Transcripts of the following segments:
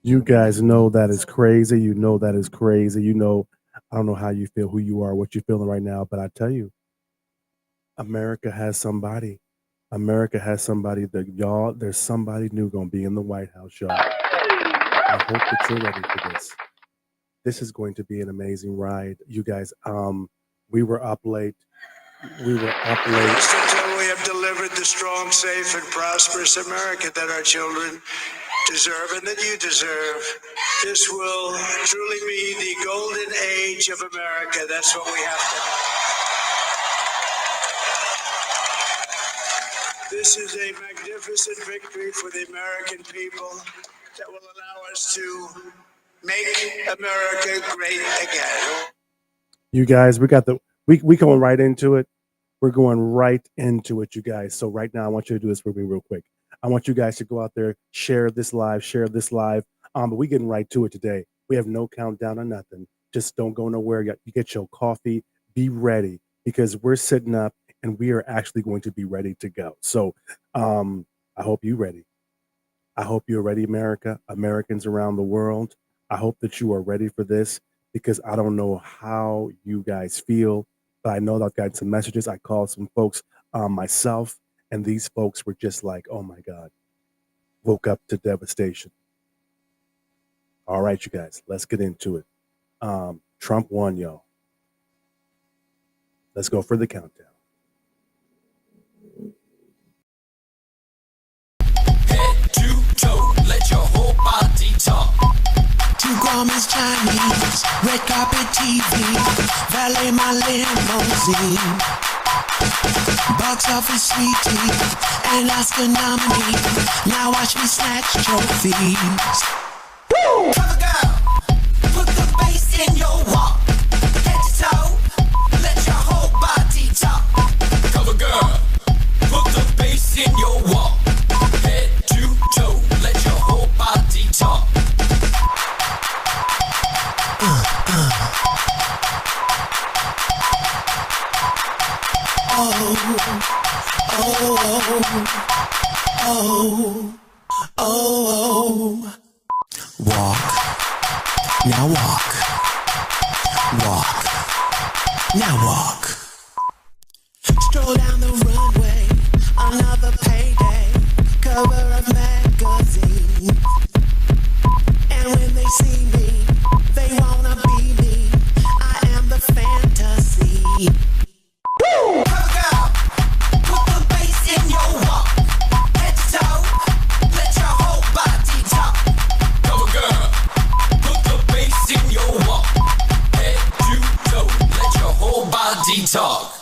You guys know that is crazy. You know that is crazy. I don't know how you feel, who you are, what you're feeling right now, but I tell you, America has somebody. America has somebody that y'all, there's somebody new gonna be in the White House, y'all. I hope that you're ready for this. This is going to be an amazing ride. You guys, we were up late. We were up late. Until we have delivered the strong, safe, and prosperous America that our children deserve and that you deserve. This will truly be the golden age of America. That's what we have to. This is a magnificent victory for the American people that will allow us to make America great again. You guys, we going right into it. We're going right into it, you guys. So right now, I want you to do this for me real quick. I want you guys to go out there, share this live. But we getting right to it today. We have no countdown or nothing. Just don't go nowhere. You get your coffee. Be ready because we're sitting up and we are actually going to be ready to go. So I hope you're ready. I hope you're ready, America, Americans around the world. I hope that you are ready for this because I don't know how you guys feel, but I know that I've gotten some messages. I called some folks myself, and these folks were just like, oh my God, woke up to devastation. All right, you guys, let's get into it. Trump won, y'all. Let's go for the countdown. Head to toe, let your whole body talk. Two garments Chinese, red carpet TV, valet my limousine. Box office sweetie, and Oscar nominee. Now watch me snatch trophies. Woo! Cover girl, put the bass in your walk. Head to toe, let your whole body talk. Cover girl, put the bass in your walk. Head to toe, let your whole body talk. Walk, now walk. Walk, now walk. Stroll down the runway, another payday, cover of magazine. And when they see me, they wanna be me. I am the fantasy. Woo! Cover girl, put the bass in your walk. Head to toe, let your whole body talk. Cover girl, put the bass in your walk. Head to toe, let your whole body talk.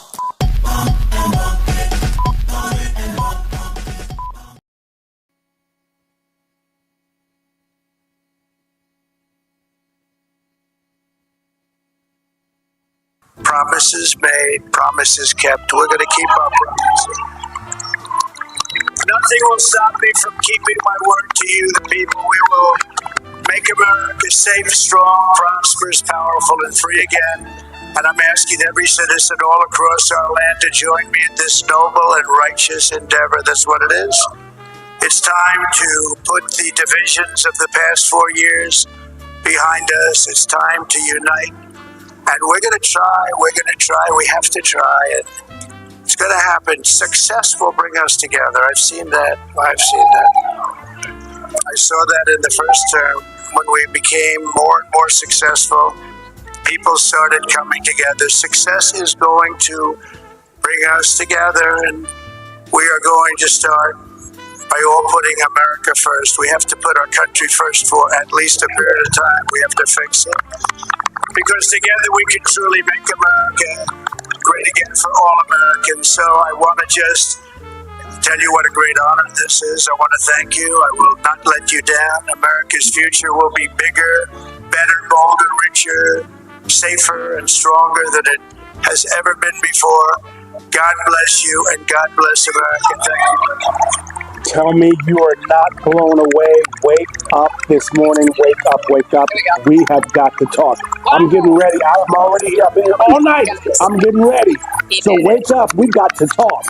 Promises made, promises kept. We're going to keep our promises. Nothing will stop me from keeping my word to you, the people. We will make America safe, strong, prosperous, powerful, and free again. And I'm asking every citizen all across our land to join me in this noble and righteous endeavor. That's what it is. It's time to put the divisions of the past 4 years behind us. It's time to unite. And we're going to try, we have to try, and it's going to happen. Success will bring us together. I've seen that. I saw that in the first term when we became more and more successful. People started coming together. Success is going to bring us together, and we are going to start by all putting America first. We have to put our country first for at least a period of time. We have to fix it. Because together we can truly make America great again for all Americans. So I want to just tell you what a great honor this is. I want to thank you. I will not let you down. America's future will be bigger, better, bolder, richer, safer, and stronger than it has ever been before. God bless you, and God bless America. Thank you. Tell me you are not blown away. Wake up this morning. Wake up, wake up. We have got to talk. I'm getting ready. I'm already up here all night. I'm getting ready. So wake up. We got to talk.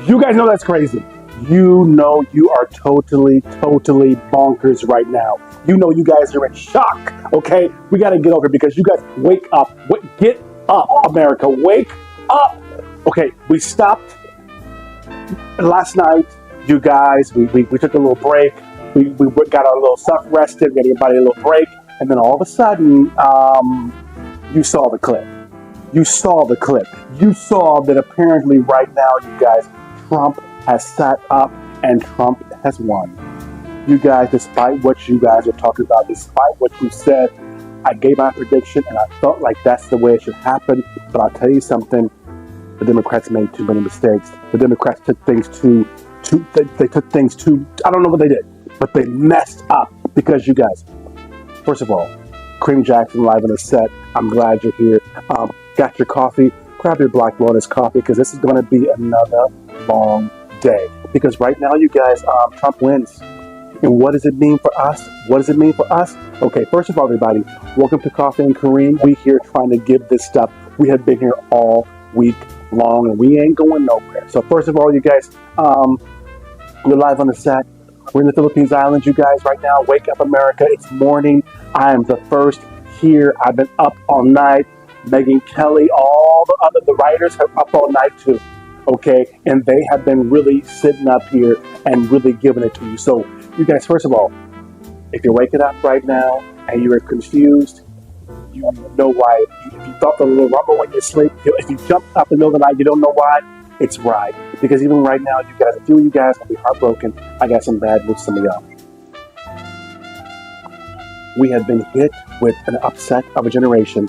You guys know that's crazy. You know you are totally bonkers right now. You know you guys are in shock. Okay, we got to get over it because you guys wake up. Get up, America. Wake up. Okay, we stopped last night. You guys, we took a little break. We got our little stuff rested. Got everybody a little break, and then all of a sudden, you saw the clip. You saw the clip. You saw that apparently right now, you guys, Trump has sat up and Trump has won. You guys, despite what you guys are talking about, despite what you said, I gave my prediction and I felt like that's the way it should happen. But I'll tell you something, the Democrats made too many mistakes. The Democrats took things they took things too, I don't know what they did, but they messed up because you guys, first of all, Kareem Jackson live in the set. I'm glad you're here. Got your coffee, grab your Black Lotus coffee because this is going to be another long day. Because right now, you guys, Trump wins. And what does it mean for us? What does it mean for us? Okay, first of all, everybody, welcome to Coffee and Kareem. We here trying to give this stuff. We have been here all week long, and we ain't going nowhere. So first of all, you guys, we're live on the set. We're in the Philippines Islands, you guys, right now. Wake up, America. It's morning. I am the first here. I've been up all night. Megan Kelly, all the writers are up all night too. Okay, and they have been really sitting up here and really giving it to you. So, you guys, first of all, if you're waking up right now and you are confused, you know why. If you felt a little rumble when you sleep, if you jumped up in the middle of the night, you don't know why, it's right. Because even right now, you guys, a few of you guys will be heartbroken. I got some bad news for some of y'all. We have been hit with an upset of a generation.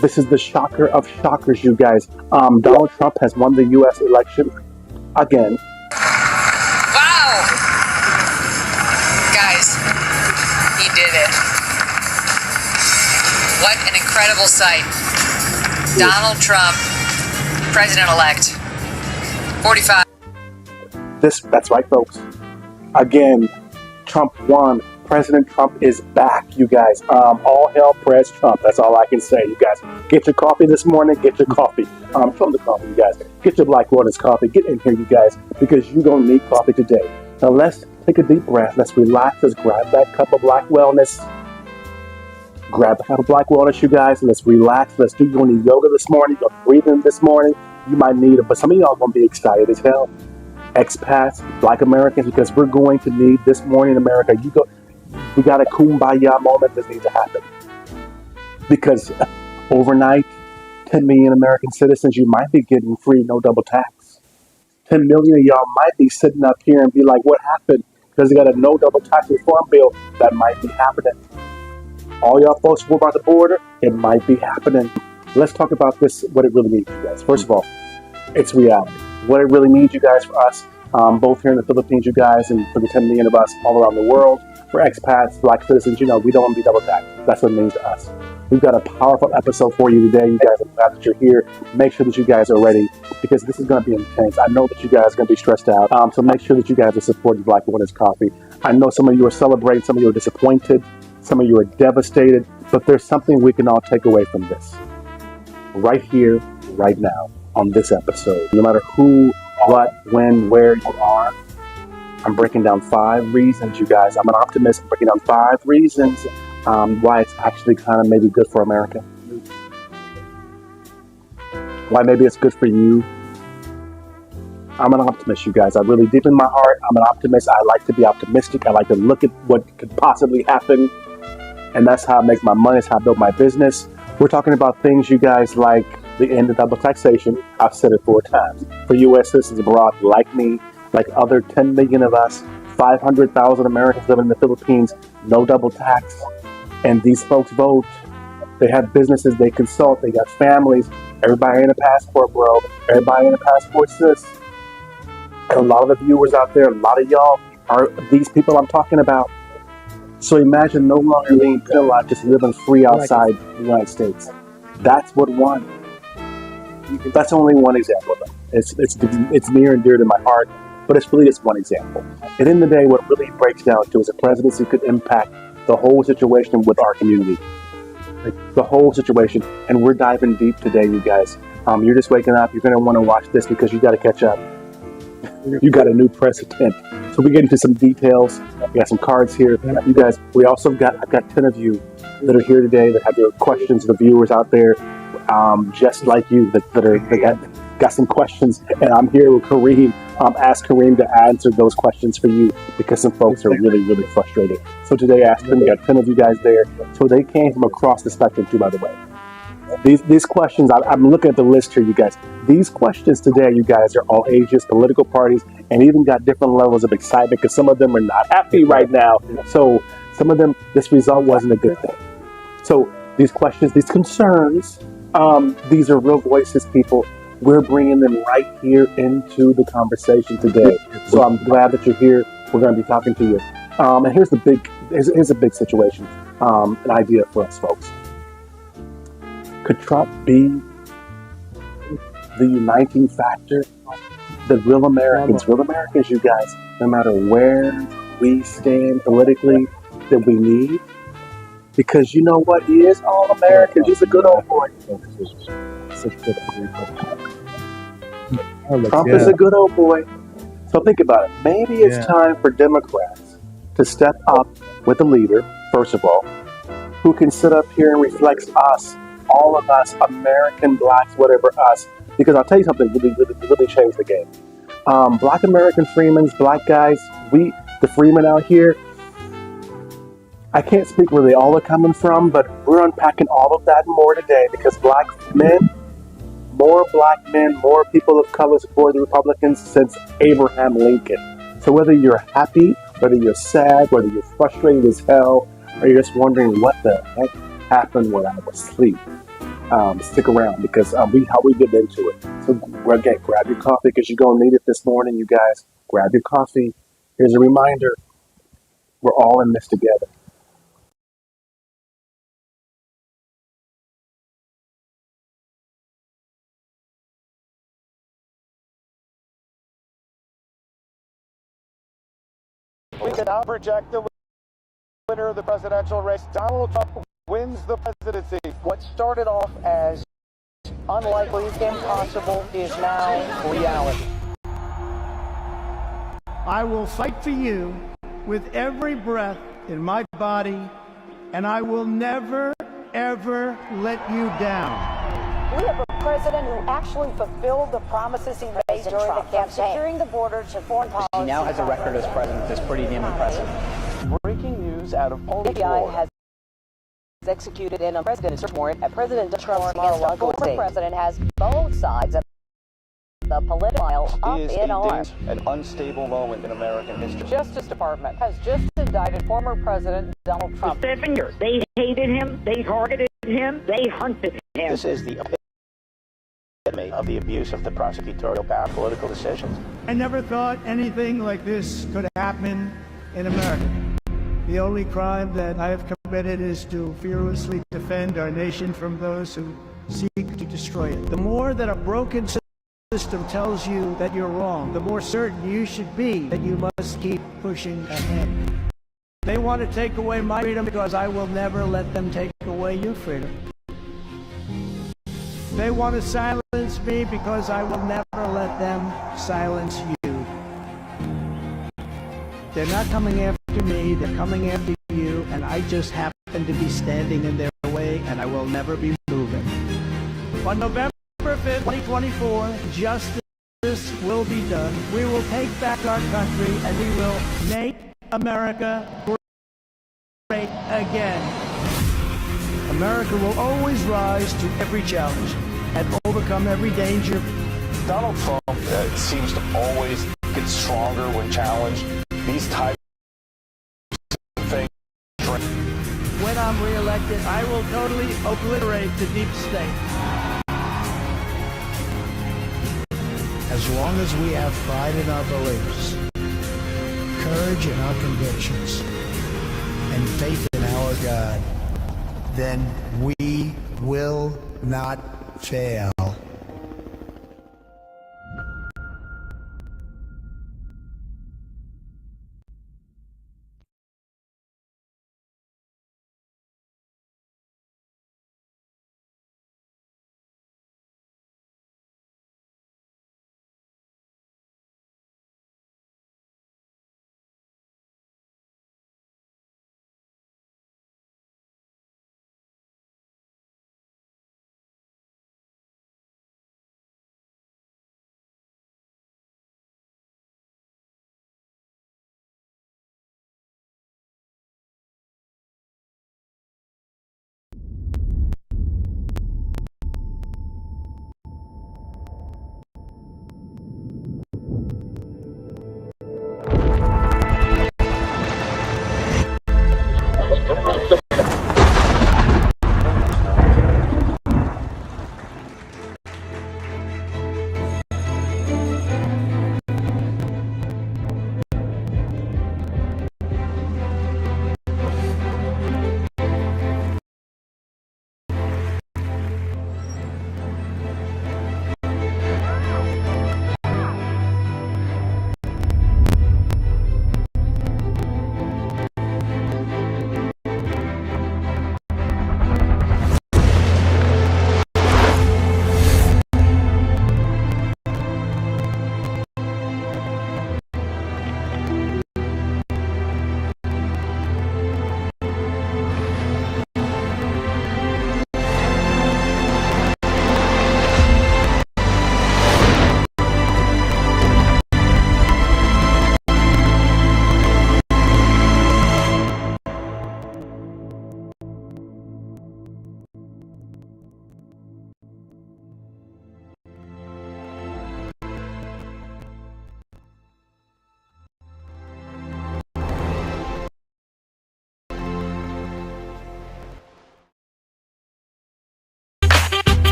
This is the shocker of shockers, you guys. Donald Trump has won the U.S. election again. Wow! Guys, he did it. What an incredible sight. Donald Trump, president-elect. 45. That's right, folks. Again, Trump won. President Trump is back, you guys. All hell Pres Trump. That's all I can say, you guys. Get your coffee this morning. Get your coffee. From the coffee, you guys. Get your Black Lotus coffee. Get in here, you guys, because you're going to need coffee today. Now, let's take a deep breath. Let's relax. Let's grab that cup of Black Wellness. Grab a cup of Black Wellness, you guys, and let's relax. Let's do your yoga this morning. You're breathing this morning. You might need it, but some of y'all are going to be excited as hell. Expats, Black Americans, because we're going to need this morning, America. We got a kumbaya moment that needs to happen. Because overnight, 10 million American citizens, you might be getting free, no double tax. 10 million of y'all might be sitting up here and be like, what happened? Because they got a no double tax reform bill that might be happening. All y'all folks who are about the border, it might be happening. Let's talk about this, what it really means, you guys. First of all, it's reality. What it really means, you guys, for us, both here in the Philippines, you guys, and for the 10 million of us all around the world, for expats, Black citizens, we don't want to be double taxed. That's what it means to us. We've got a powerful episode for you today. You guys, I'm glad that you're here. Make sure that you guys are ready because this is going to be intense. I know that you guys are going to be stressed out. So make sure that you guys are supporting Black Lotus Coffee. I know some of you are celebrating, some of you are disappointed, some of you are devastated, but there's something we can all take away from this. Right here, right now, on this episode. No matter who, what, when, where you are, I'm breaking down 5 reasons, you guys. I'm an optimist. I'm breaking down 5 reasons why it's actually kind of maybe good for America. Why maybe it's good for you. I'm an optimist, you guys. I really, deep in my heart, I'm an optimist. I like to be optimistic. I like to look at what could possibly happen. And that's how I make my money. That's how I build my business. We're talking about things, you guys, like the end of double taxation. I've said it 4 times. For U.S. citizens abroad like me, like other 10 million of us, 500,000 Americans living in the Philippines, no double tax. And these folks vote. They have businesses, they consult, they got families. Everybody ain't a passport, bro. Everybody ain't a passport, sis. And a lot of the viewers out there, a lot of y'all are these people I'm talking about. So imagine no longer being penalized, just living free outside the United States. That's what won. That's only one example, though. It's near and dear to my heart. But it's really just one example. And in the day, what it really breaks down to is a presidency could impact the whole situation with our community. The whole situation. And we're diving deep today, you guys. You're just waking up. You're going to want to watch this because you got to catch up. you got a new president. So we get into some details. We got some cards here. You guys, I've got 10 of you that are here today that have their questions, the viewers out there, just like you, that got some questions. And I'm here with Kareem. Ask Kareem to answer those questions for you because some folks are really, really frustrated. So today, ask them. We got 10 of you guys there. So they came from across the spectrum too, by the way. These questions, I'm looking at the list here, you guys. These questions today, you guys, are all ages, political parties, and even got different levels of excitement because some of them are not happy right now. So some of them, this result wasn't a good thing. So these questions, these concerns, these are real voices, people. We're bringing them right here into the conversation today. So I'm glad that you're here. We're going to be talking to you. And here's a big situation, an idea for us folks. Could Trump be the uniting factor? The real Americans, you guys, no matter where we stand politically, that we need. Because you know what? He is all American. He's a good old boy. Trump is a good old boy. So think about it. Maybe it's time for Democrats to step up with a leader, first of all, who can sit up here and reflect us, all of us, American blacks, whatever us. Because I'll tell you something really changed the game. Black American Freemans, black guys, the Freemen out here, I can't speak where they all are coming from, but we're unpacking all of that and more today because more black men, more people of color support the Republicans since Abraham Lincoln. So whether you're happy, whether you're sad, whether you're frustrated as hell, or you're just wondering what the heck happened when I was asleep, stick around because how we get into it. So again, grab your coffee because you're going to need it this morning, you guys. Grab your coffee. Here's a reminder. We're all in this together. We can now project the winner of the presidential race. Donald Trump wins the presidency. What started off as unlikely, impossible, is now reality. I will fight for you with every breath in my body, and I will never, ever let you down. We have a president who actually fulfilled the promises he made during the campaign. Securing the borders and foreign policy. He now has a record as president that's pretty damn impressive. Breaking news out of Polish The FBI has executed in a president's search warrant at President Trump's against a former president has both sides of the political aisle up in arms. An unstable moment in American history. Justice Department has just indicted former President Donald Trump. 7 years. They hated him. They targeted him. They hunted him. This is the epitome of the abuse of the prosecutorial power, political decisions. I never thought anything like this could happen in America. The only crime that I have committed is to fearlessly defend our nation from those who seek to destroy it. The more that a broken system tells you that you're wrong, the more certain you should be that you must keep pushing ahead. They want to take away my freedom because I will never let them take away your freedom. They want to silence me because I will never let them silence you. They're not coming after me, they're coming after you, and I just happen to be standing in their way, and I will never be moving. On November 5th, 2024, justice will be done. We will take back our country, and we will make America great again. America will always rise to every challenge and overcome every danger. Donald Trump seems to always get stronger when challenged. These types of things. When I'm reelected, I will totally obliterate the deep state. As long as we have pride in our beliefs, courage in our convictions, and faith in our God, then we will not fail.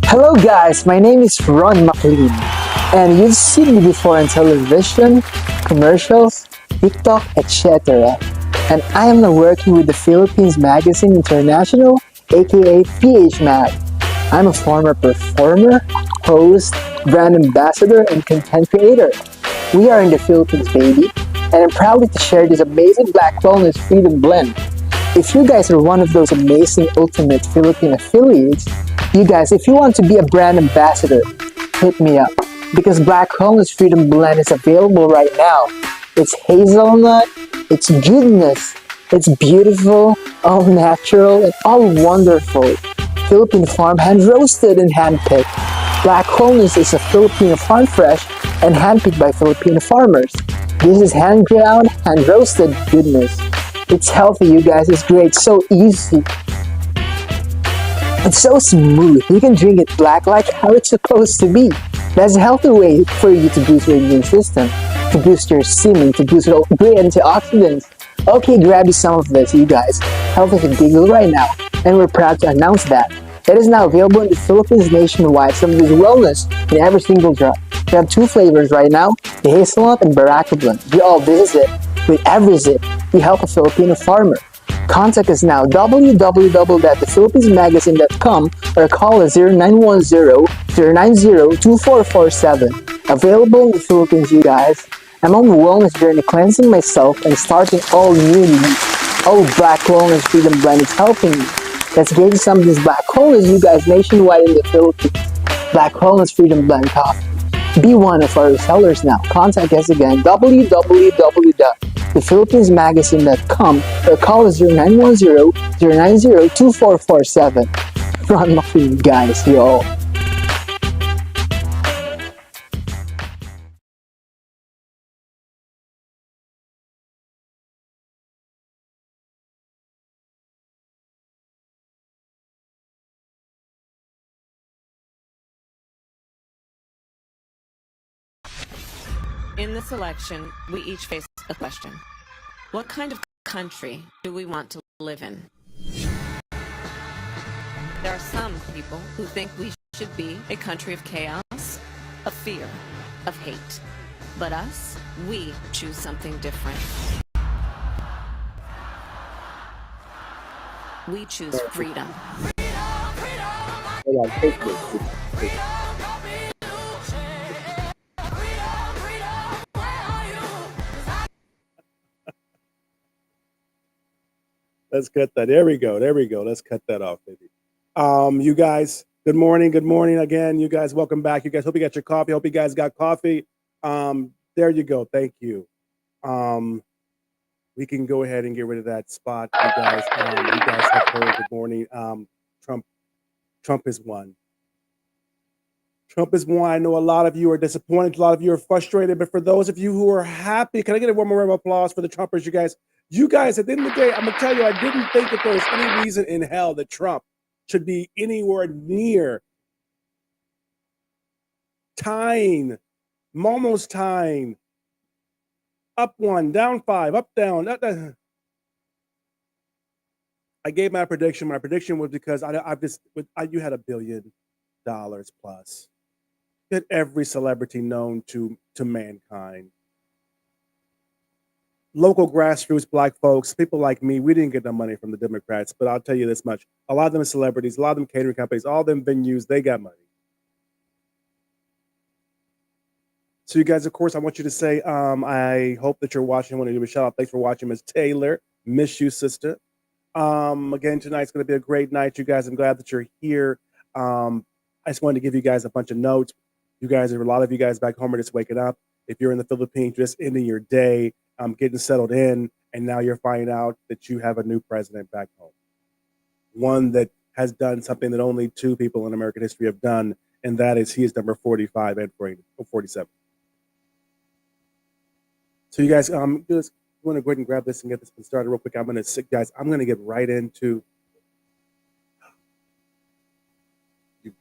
Hello guys, my name is Ron McLean, and you've seen me before on television, commercials, TikTok, etc. And I am now working with the Philippines Magazine International, aka PH Mag. I'm a former performer, host, brand ambassador, and content creator. We are in the Philippines, baby, and I'm proud to share this amazing Black Wellness Freedom Blend. If you guys are one of those amazing ultimate Philippine affiliates, you guys, if you want to be a brand ambassador, hit me up. Because Black Wellness Freedom Blend is available right now. It's hazelnut, it's goodness, it's beautiful, all natural, and all wonderful. Philippine farm hand roasted and hand picked. Black Wellness is a Filipino farm fresh and hand picked by Filipino farmers. This is hand ground, hand roasted goodness. It's healthy, you guys. It's great. So easy. It's so smooth. You can drink it black like how it's supposed to be. That's a healthy way for you to boost your immune system, to boost your semen, to boost your great antioxidants. Okay, grab you some of this, you guys. Healthy to giggle right now. And we're proud to announce that. It is now available in the Philippines nationwide. Some of this wellness in every single drop. We have 2 flavors right now, the hazelnut and baraka blend. This is it. With every zip, we help a Filipino farmer. Contact us now, www.thephilippinesmagazine.com or call us 0910-090-2447. Available in the Philippines, you guys. I'm on a wellness journey, cleansing myself and starting all new me. Oh, Black Wellness Freedom Blend is helping me. Let's get you some of this Black Wellness, you guys, nationwide in the Philippines. Black Wellness Freedom Blend coffee. Be one of our sellers now. Contact us again, www.thephilippinesmagazine.com or call us 0910-090-2447. Ron McLean, guys, yo. In this election, we each face a question. What kind of country do we want to live in? There are some people who think we should be a country of chaos, of fear, of hate. But us, we choose something different. We choose freedom. Let's cut that. There we go. There we go. Let's cut that off, baby. You guys, good morning. Good morning again. You guys, welcome back. You guys, hope you got your coffee. Hope you guys got coffee. There you go. Thank you. We can go ahead and get rid of that spot, you guys. You guys have heard. Good morning. Trump has won. Trump has won. I know a lot of you are disappointed. A lot of you are frustrated. But for those of you who are happy, can I get one more round of applause for the Trumpers, you guys? You guys, at the end of the day, I'm going to tell you, I didn't think that there was any reason in hell that Trump should be anywhere near tying, almost tying, up 1, down 5, up, down. I gave my prediction. My prediction was because you had $1 billion plus. You had every celebrity known to mankind. Local grassroots black folks, people like me, we didn't get no money from the Democrats, but I'll tell you this much. A lot of them are celebrities, a lot of them catering companies, all them venues, they got money. So you guys, of course, I want you to say, I hope that you're watching. I want to give a shout out. Thanks for watching, Ms. Taylor. Miss you, sister. Again, tonight's going to be a great night, you guys. I'm glad that you're here. I just wanted to give you guys a bunch of notes. You guys, a lot of you guys back home are just waking up. If you're in the Philippines, just ending your day, getting settled in, and now you're finding out that you have a new president back home. One that has done something that only 2 people in American history have done, and that is he is number 45 and 47. So you guys, just want to go ahead and grab this and get this started real quick. I'm going to get right into.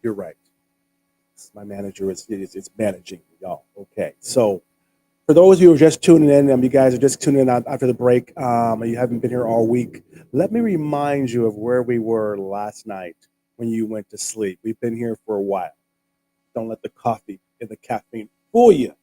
You're right. My manager is managing y'all. Okay, so for those of you who are just tuning in, you guys are just tuning in after the break. You haven't been here all week. Let me remind you of where we were last night. when you went to sleep. We've been here for a while. Don't let the coffee and the caffeine fool you.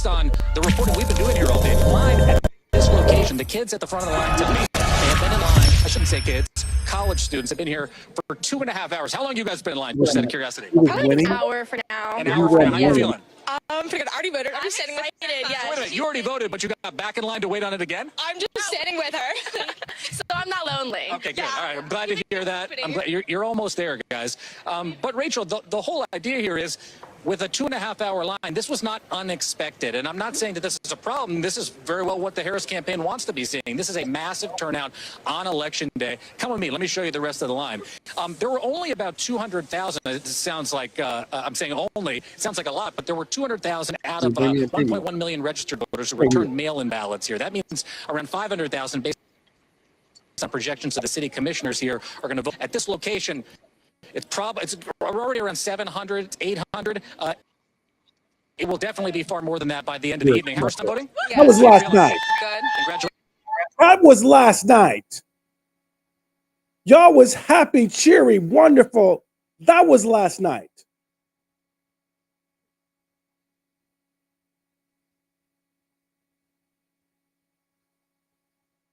On the reporting we've been doing here all day, the line at this location, the kids at the front of the line tell me they have been in line. I shouldn't say kids, college students have been here for 2.5 hours. How long you guys been in line? Just out of curiosity. Probably an hour for now. An hour for now. How you feeling? Pretty good. I already voted. I'm just standing with her. So wait a minute, you already voted, but you got back in line to wait on it again? I'm just standing with her. So I'm not lonely. Okay, good. All right, I'm glad to hear that. I'm glad you're almost there, guys. But Rachel, the whole idea here is, with a 2.5-hour line, this was not unexpected. And I'm not saying that this is a problem. This is very well what the Harris campaign wants to be seeing. This is a massive turnout on Election Day. Come with me. Let me show you the rest of the line. There were only about 200,000. It sounds like, I'm saying only, it sounds like a lot, but there were 200,000 out of 1.1 million registered voters who returned mail-in ballots here. That means around 500,000 based on projections of the city commissioners here are going to vote at this location. It's already around 700, 800. It will definitely be far more than that by the end of the evening. How much time voting? That was last night. Good. Congratulations. That was last night. Y'all was happy, cheery, wonderful. That was last night.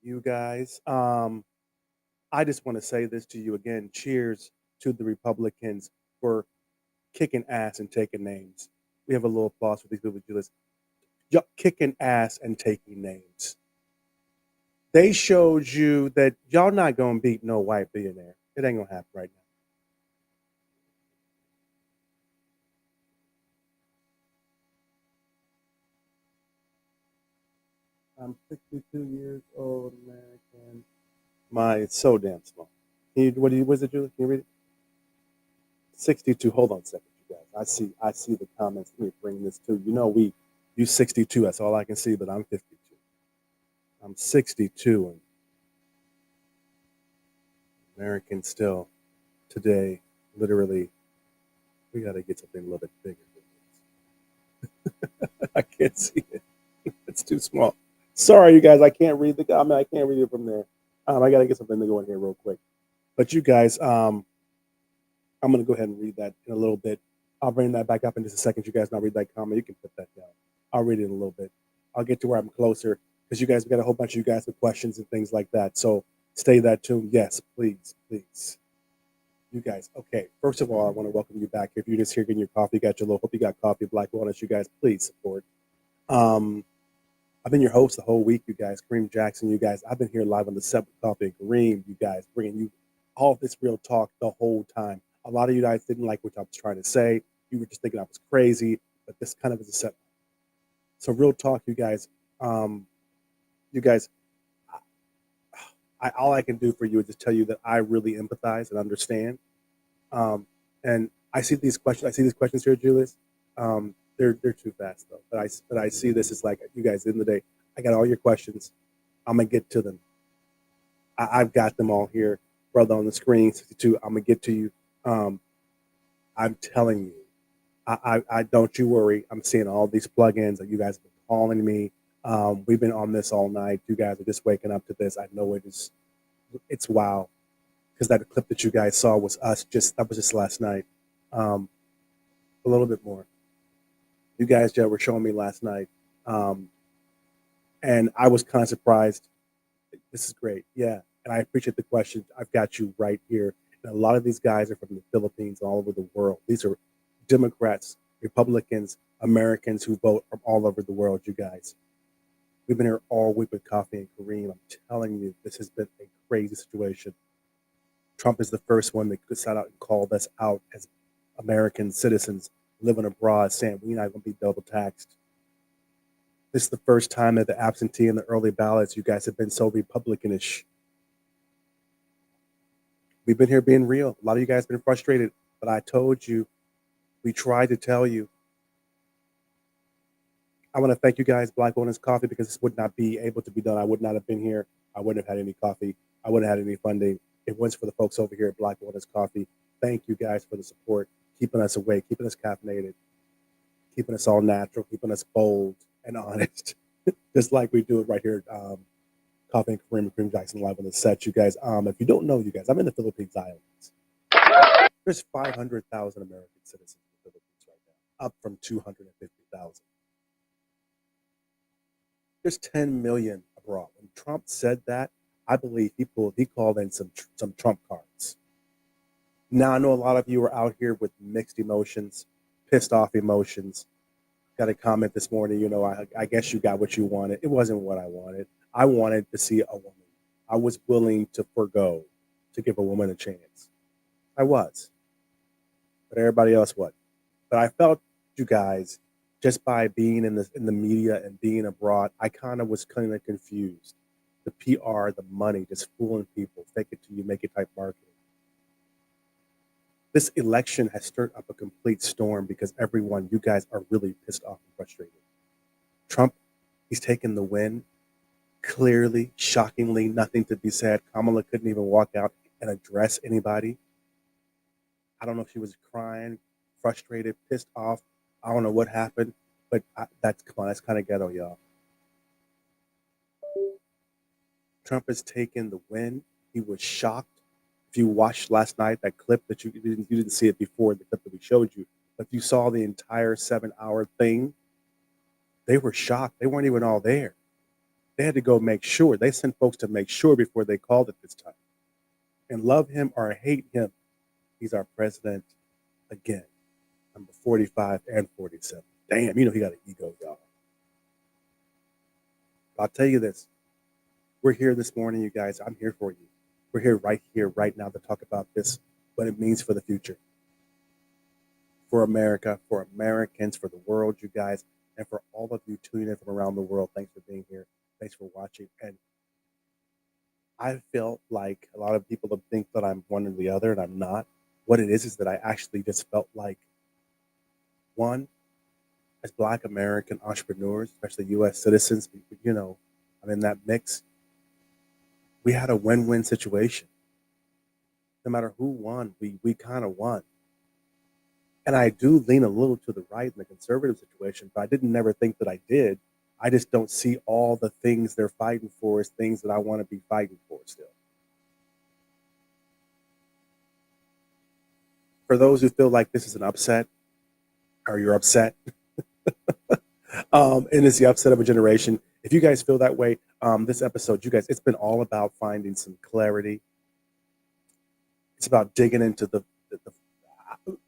You guys, I just want to say this to you again. Cheers to the Republicans for kicking ass and taking names. We have a little applause for these people, Julius. Y'all kicking ass and taking names. They showed you that y'all not gonna beat no white billionaire. It ain't gonna happen right now. I'm 62 years old, American. It's so damn small. What's it, Julie? Can you read it? 62. Hold on a second, you guys. I see the comments. Let me bring this to you. You 62. That's all I can see, but I'm 52. I'm 62 and American still today. Literally, we got to get something a little bit bigger than this. I can't see it. It's too small. Sorry, you guys. I can't read I can't read it from there. I got to get something to go in here real quick. But you guys, I'm going to go ahead and read that in a little bit. I'll bring that back up in just a second. You guys now read that comment. You can put that down. I'll read it in a little bit. I'll get to where I'm closer because you guys, we got a whole bunch of you guys with questions and things like that. So stay that tuned. Yes, please, please. You guys, okay. First of all, I want to welcome you back. If you're just here getting your coffee, got your little, hope you got coffee, Black Walnuts. You guys, please support. I've been your host the whole week, you guys. Kareem Jackson, you guys. I've been here live on the 7th Coffee Kareem, you guys, bringing you all this real talk the whole time. A lot of you guys didn't like what I was trying to say. You were just thinking I was crazy, but this kind of is a set. So real talk, you guys. You guys, all I can do for you is just tell you that I really empathize and understand. And I see these questions. I see these questions here, Julius. They're too fast though. But I see this as like, you guys, in the day, I got all your questions. I'm gonna get to them. I've got them all here, brother, on the screen. 62. I'm gonna get to you. I'm telling you, I don't you worry. I'm seeing all these plugins that you guys have been calling me. We've been on this all night. You guys are just waking up to this. I know it's wow. Because that clip that you guys saw was that was just last night. A little bit more. You guys were showing me last night. And I was kind of surprised. This is great. Yeah. And I appreciate the questions. I've got you right here. And a lot of these guys are from the Philippines, all over the world. These are Democrats, Republicans, Americans who vote from all over the world, you guys. We've been here all week with Coffee and Kareem. I'm telling you, this has been a crazy situation. Trump is the first one that sat out and called us out as American citizens living abroad, saying we're not going to be double taxed. This is the first time that the absentee and the early ballots, you guys have been so Republicanish. We've been here being real. A lot of you guys have been frustrated, but I told you, we tried to tell you. I want to thank you guys, Black Owners Coffee, because this would not be able to be done. I would not have been here. I wouldn't have had any coffee. I wouldn't have had any funding. It was for the folks over here at Black Owners Coffee. Thank you guys for the support, keeping us awake, keeping us caffeinated, keeping us all natural, keeping us bold and honest, just like we do it right here at Coffee and Kareem Jackson live on the set, you guys. If you don't know, you guys, I'm in the Philippines Islands. There's 500,000 American citizens in the Philippines right now, up from 250,000. There's 10 million abroad. When Trump said that, I believe he called in some Trump cards. Now I know a lot of you are out here with mixed emotions, pissed off emotions. Got a comment this morning, I guess you got what you wanted. It wasn't what I wanted. I wanted to see a woman. I was willing to forgo to give a woman a chance. I was. But everybody else wasn't. But I felt you guys, just by being in the media and being abroad, I was kind of confused. The PR, the money, just fooling people, fake it till you make it type marketing. This election has stirred up a complete storm because you guys are really pissed off and frustrated. Trump, he's taken the win. Clearly, shockingly, nothing to be said. Kamala couldn't even walk out and address anybody. I don't know if she was crying, frustrated, pissed off. I don't know what happened, but that's kind of ghetto, y'all. Trump has taken the win. He was shocked. If you watched last night, that clip that you didn't see it before, the clip that we showed you, but if you saw the entire 7-hour thing, they were shocked. They weren't even all there. They had to go make sure. They sent folks to make sure before they called it this time. And love him or hate him, he's our president again. Number 45 and 47. Damn, he got an ego, y'all. I'll tell you this. We're here this morning, you guys. I'm here for you. We're here right now to talk about this, what it means for the future. For America, for Americans, for the world, you guys, and for all of you tuning in from around the world. Thanks for being here. Thanks for watching. And I felt like a lot of people think that I'm one or the other, and I'm not. What it is that I actually just felt like, one, as Black American entrepreneurs, especially U.S. citizens, I'm in that mix. We had a win-win situation. No matter who won, we kind of won. And I do lean a little to the right in the conservative situation, but I didn't never think that I did. I just don't see all the things they're fighting for as things that I want to be fighting for still. For those who feel like this is an upset, or you're upset, and it's the upset of a generation, if you guys feel that way, this episode, you guys, it's been all about finding some clarity. It's about digging into the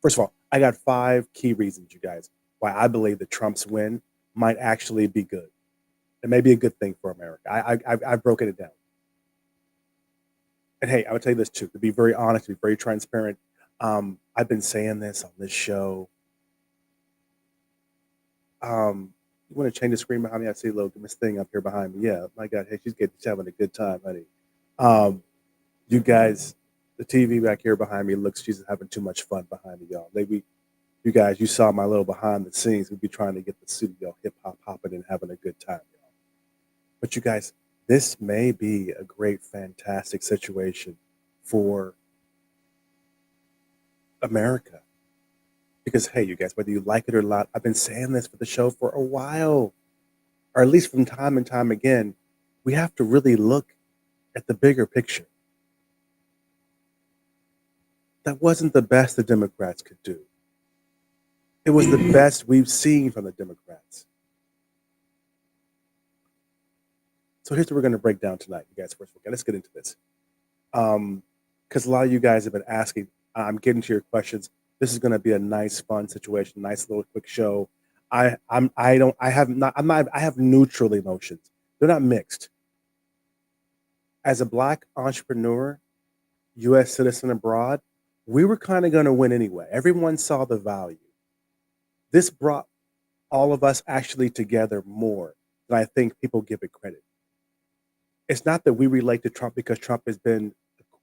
first of all, I got 5 key reasons, you guys, why I believe that Trump's win might actually be good. It may be a good thing for America. I've broken it down. And hey, I would tell you this too, to be very honest, to be very transparent. I've been saying this on this show. You want to change the screen behind me? I see a little Miss Thing up here behind me. Yeah, my God, hey, she's having a good time, honey. You guys, the TV back here behind me she's having too much fun behind me, y'all. You guys, you saw my little behind the scenes. We'd be trying to get the studio hip hop hopping and having a good time, y'all. But you guys, this may be a great, fantastic situation for America. Because, hey, you guys, whether you like it or not, I've been saying this for the show for a while, or at least from time and time again, we have to really look at the bigger picture. That wasn't the best the Democrats could do. It was the best we've seen from the Democrats. So here's what we're going to break down tonight, you guys. First, let's get into this. Because a lot of you guys have been asking, I'm getting to your questions. This is going to be a nice, fun situation, nice little quick show. I have neutral emotions. They're not mixed. As a Black entrepreneur, U.S. citizen abroad, we were kind of going to win anyway. Everyone saw the value. This brought all of us actually together more than I think people give it credit. It's not that we relate to Trump because Trump has been,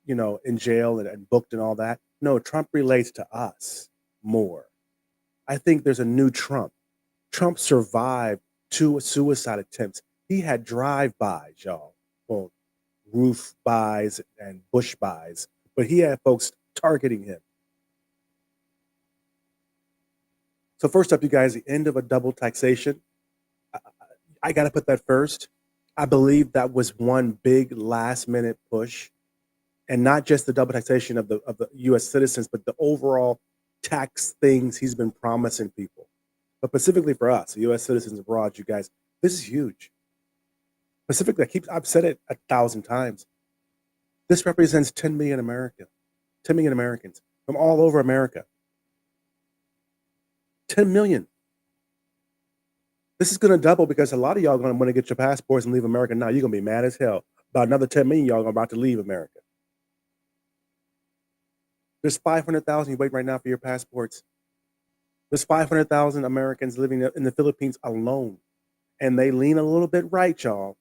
in jail and booked and all that. No, Trump relates to us more. I think there's a new Trump. Trump survived 2 suicide attempts. He had drive-bys, y'all. Well, roof buys and bush buys, but he had folks targeting him. So first up, you guys, the end of a double taxation. I got to put that first. I believe that was one big last-minute push and not just the double taxation of the U.S. citizens, but the overall tax things he's been promising people. But specifically for us, U.S. citizens abroad, you guys, this is huge. Specifically, I've said it 1,000 times. This represents 10 million Americans, 10 million Americans from all over America. 10 million. This is going to double because a lot of y'all are going to want to get your passports and leave America now. You're going to be mad as hell. About another 10 million y'all are about to leave America. There's 500,000 you wait right now for your passports. There's 500,000 Americans living in the Philippines alone. And they lean a little bit right, y'all,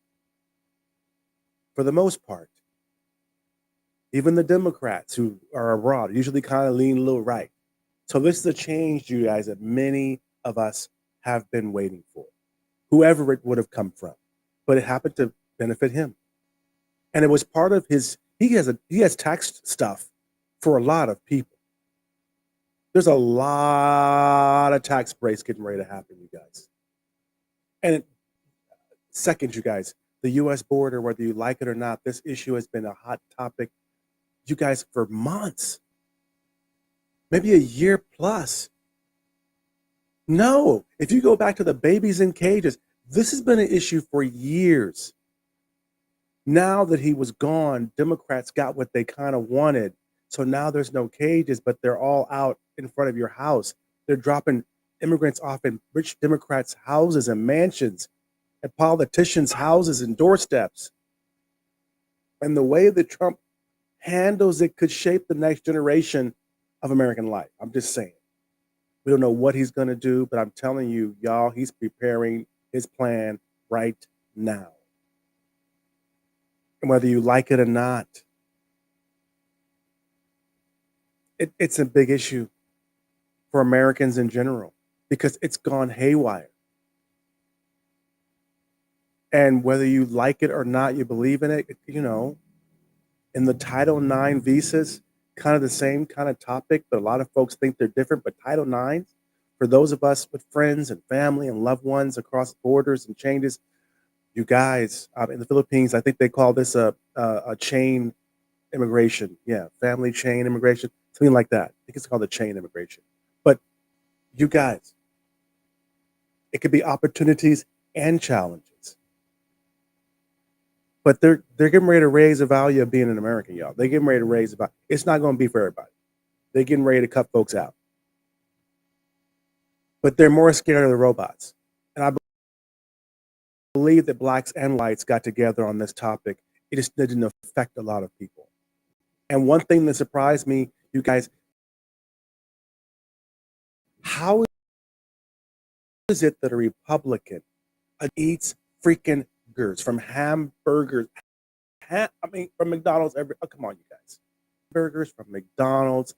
for the most part. Even the Democrats who are abroad usually kind of lean a little right. So this is a change, you guys, that many of us have been waiting for, whoever it would have come from. But it happened to benefit him. And it was part of he has tax stuff for a lot of people. There's a lot of tax breaks getting ready to happen, you guys. And second, you guys, the US border, whether you like it or not, this issue has been a hot topic, you guys, for months, maybe a year plus. No, if you go back to the babies in cages, this has been an issue for years. Now that he was gone, Democrats got what they kind of wanted. So now there's no cages, but they're all out in front of your house. They're dropping immigrants off in rich Democrats' houses and mansions, at politicians' houses and doorsteps. And the way that Trump handles it could shape the next generation of American life. I'm just saying. We don't know what he's going to do, but I'm telling you, y'all, he's preparing his plan right now. And whether you like it or not, it's a big issue for Americans in general because it's gone haywire. And whether you like it or not, you believe in it, in the Title IX visas, kind of the same kind of topic, but a lot of folks think they're different. But Title IX, for those of us with friends and family and loved ones across borders and changes, you guys, in the Philippines, I think they call this a chain immigration. Yeah, family chain immigration, something like that. I think it's called a chain immigration. But you guys, it could be opportunities and challenges. But they're getting ready to raise the value of being an American, y'all. They're getting ready to raise the value. It's not going to be for everybody. They're getting ready to cut folks out. But they're more scared of the robots. And I believe that blacks and whites got together on this topic. It just didn't affect a lot of people. And one thing that surprised me, you guys, how is it that a Republican eats freaking burgers from hamburgers? From McDonald's. Come on, you guys. Burgers from McDonald's.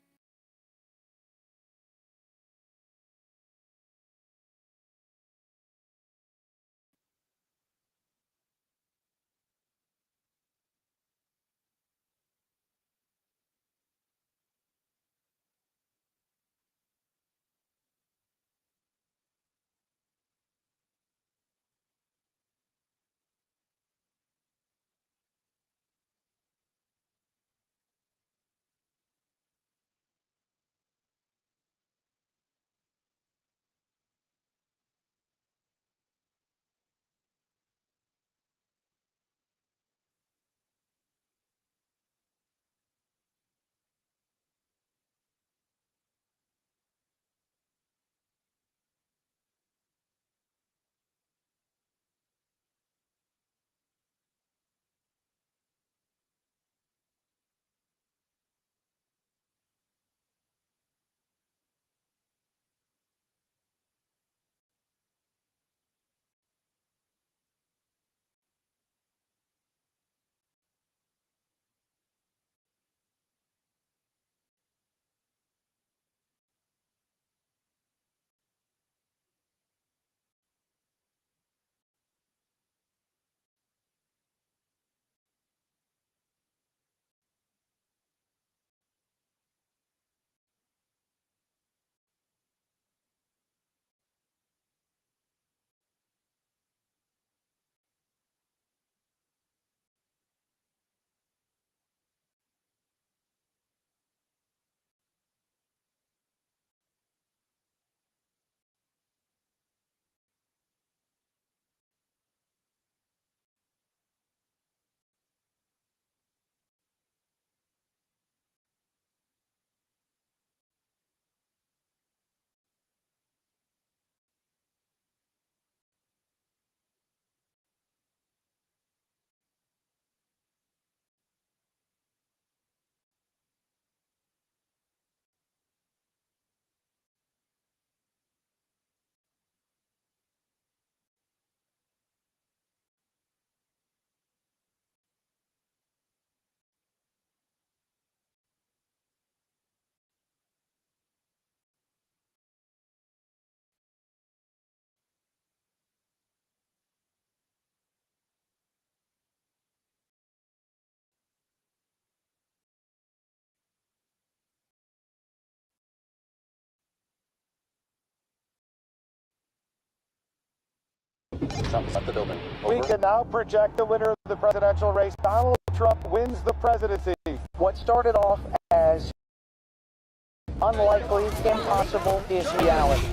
the building. We can now project the winner of the presidential race. Donald Trump wins the presidency. What started off as unlikely, impossible, is reality.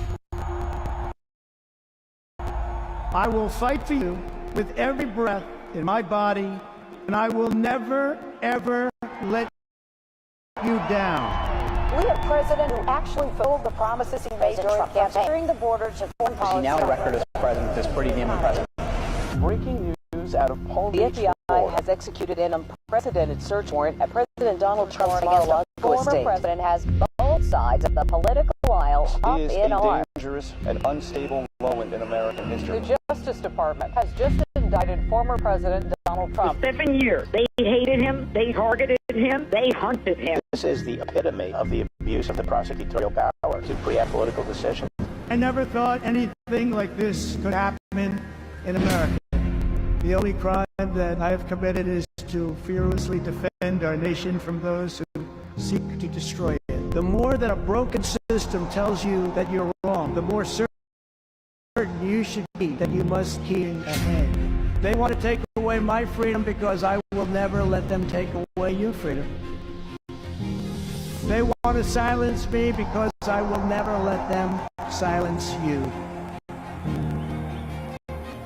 I will fight for you with every breath in my body, and I will never, ever let you down. We have a president who actually fulfilled the promises he made during the campaign. Securing the borders and foreign policy. Now a record as president that's pretty damn impressive. Breaking news out of Palm Beach, The FBI has executed an unprecedented search warrant at President Donald Trump's Mar-a-Lago estate. The former president has both sides of the political aisle up is in a arms. dangerous and unstable moment in American history. The Justice Department has just indicted former President Donald Trump. 7 years. They hated him. They targeted him. They hunted him. This is the epitome of the abuse of the prosecutorial power to preempt political decisions. I never thought anything like this could happen in America. The only crime that I have committed is to fearlessly defend our nation from those who seek to destroy it. The more that a broken system tells you that you're wrong, the more certain you should be that you must keep ahead. They want to take away my freedom because I will never let them take away your freedom. They want to silence me because I will never let them silence you.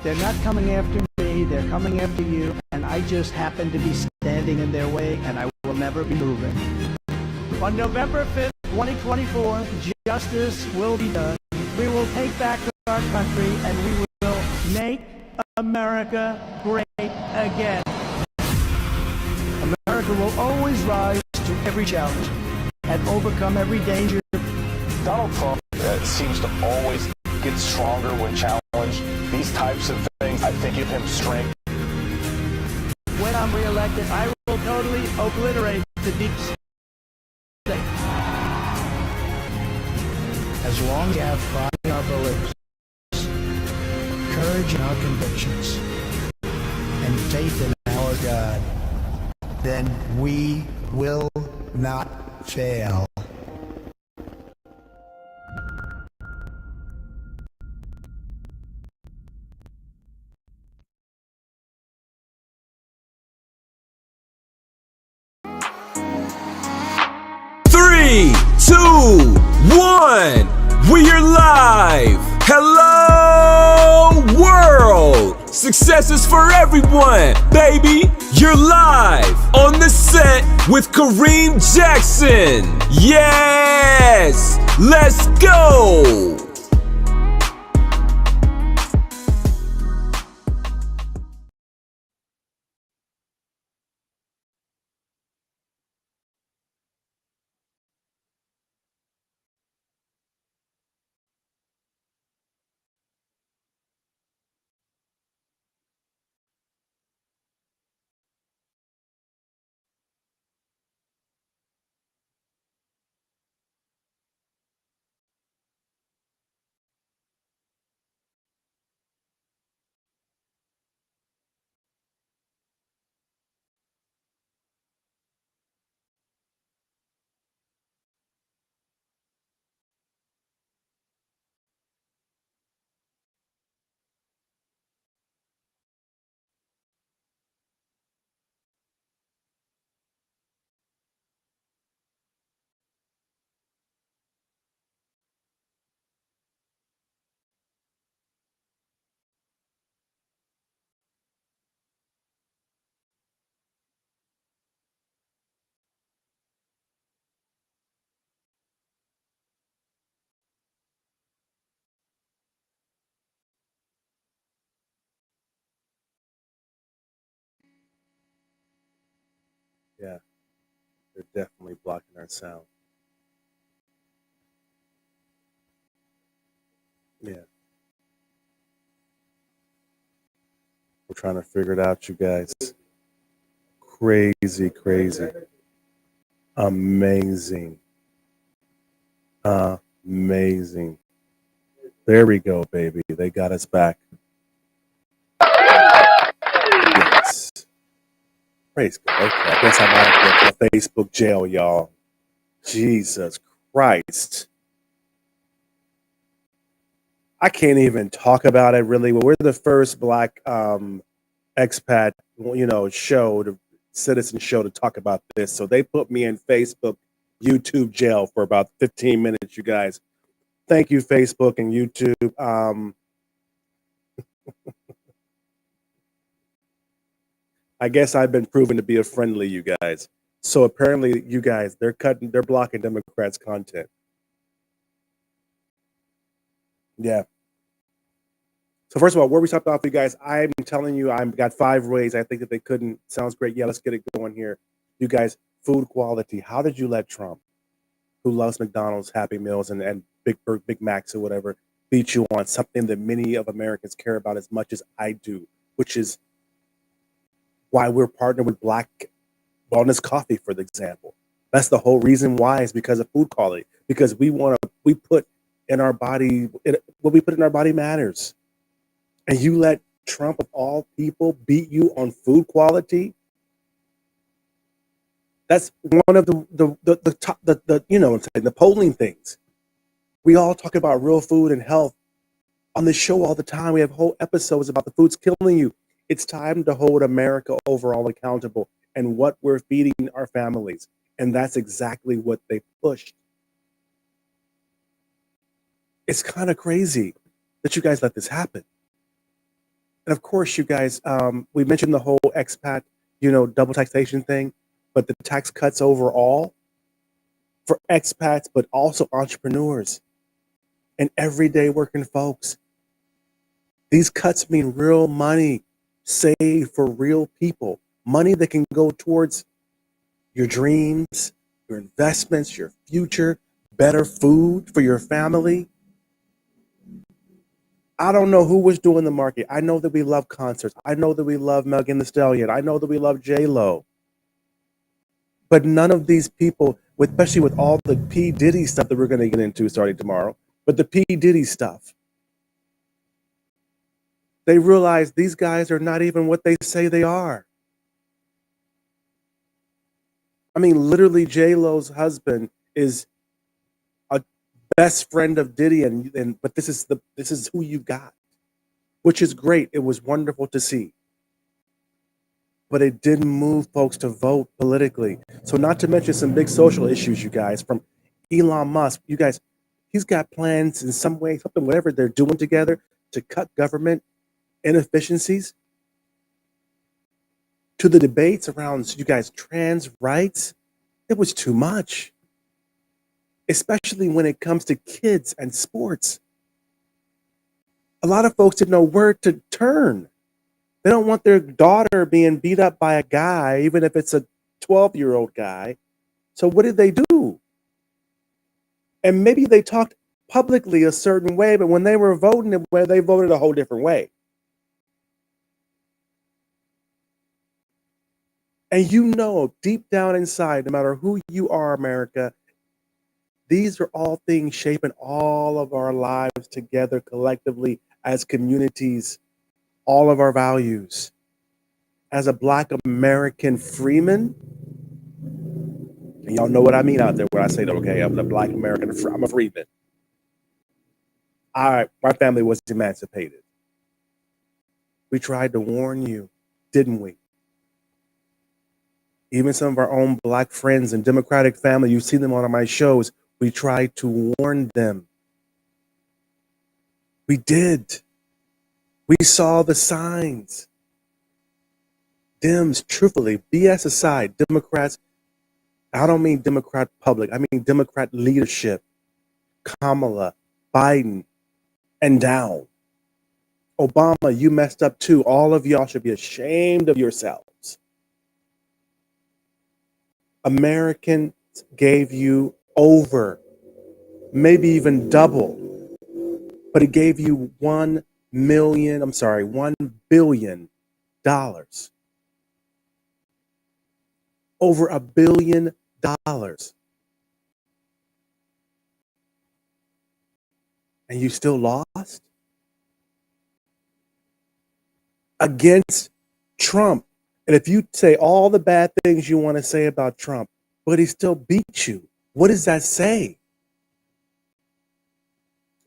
They're not coming after me, they're coming after you, and I just happen to be standing in their way, and I will never be moving. On November 5th, 2024, justice will be done. We will take back our country, and we will make America great again. America will always rise to every challenge and overcome every danger. Donald Trump seems to always get stronger when challenged. These types of things, I think, give him strength. When I'm reelected, I will totally obliterate the deep state. As long as we have pride in our beliefs, courage in our convictions, and faith in our God, then we will not fail. Three, 2, 1, we are live! Hello, world! Success is for everyone, baby! You're live on the set with Kareem Jackson! Yes! Let's go! Yeah, they're definitely blocking our sound. Yeah. We're trying to figure it out, you guys. Crazy, crazy. Amazing. Amazing. There we go, baby. They got us back. Yes. Praise God. Okay, I guess I'm out of the Facebook jail, y'all. Jesus Christ. I can't even talk about it really. Well, we're the first black expat, citizen show to talk about this. So they put me in Facebook, YouTube jail for about 15 minutes, you guys. Thank you, Facebook and YouTube. I guess I've been proven to be a friendly, you guys. So apparently, you guys, they're blocking Democrats' content. Yeah. So first of all, where we stopped off, you guys, I'm telling you, I've got 5 ways I think that they couldn't. Sounds great. Yeah, let's get it going here. You guys, food quality. How did you let Trump, who loves McDonald's, Happy Meals, and Big Macs or whatever, beat you on something that many of Americans care about as much as I do, which is why we're partnered with Black Wellness Coffee, for example. That's the whole reason why, is because of food quality. Because we put in our body, what we put in our body matters. And you let Trump of all people beat you on food quality. That's one of the polling things. We all talk about real food and health on this show all the time. We have whole episodes about the food's killing you. It's time to hold America overall accountable and what we're feeding our families. And that's exactly what they pushed. It's kind of crazy that you guys let this happen. And of course, you guys, we mentioned the whole expat, double taxation thing, but the tax cuts overall for expats, but also entrepreneurs and everyday working folks. These cuts mean real money saved for real people, money that can go towards your dreams, your investments, your future, better food for your family. I don't know who was doing the market. I know that we love concerts. I know that we love Megan Thee Stallion. I know that we love J-Lo. But none of these people, especially with all the P. Diddy stuff that we're going to get into starting tomorrow, but the P. Diddy stuff, they realize these guys are not even what they say they are. I mean, literally, J-Lo's husband is a best friend of Diddy, but this is who you got, which is great. It was wonderful to see, but it didn't move folks to vote politically. So, not to mention some big social issues, you guys, from Elon Musk. You guys, he's got plans in some way, something, whatever they're doing together to cut government inefficiencies, to the debates around, you guys, trans rights. It was too much, especially when it comes to kids and sports. A lot of folks didn't know where to turn. They don't want their daughter being beat up by a guy, even if it's a 12-year-old guy. So what did they do? And maybe they talked publicly a certain way, but when they were voting, they voted a whole different way. And deep down inside, no matter who you are, America, these are all things shaping all of our lives together collectively as communities, all of our values. As a Black American freeman, and y'all know what I mean out there when I say that, okay? I'm a Black American, I'm a freeman. My family was emancipated. We tried to warn you, didn't we? Even some of our own Black friends and Democratic family, you've seen them on my shows, we tried to warn them. We did. We saw the signs. Dems, truthfully, BS aside, Democrats, I don't mean Democrat public, I mean Democrat leadership, Kamala, Biden, and down. Obama, you messed up too. All of y'all should be ashamed of yourselves. Americans gave you over, maybe even double, but it gave you $1 billion. Over $1 billion. And you still lost? Against Trump. And if you say all the bad things you want to say about Trump, but he still beat you, what does that say?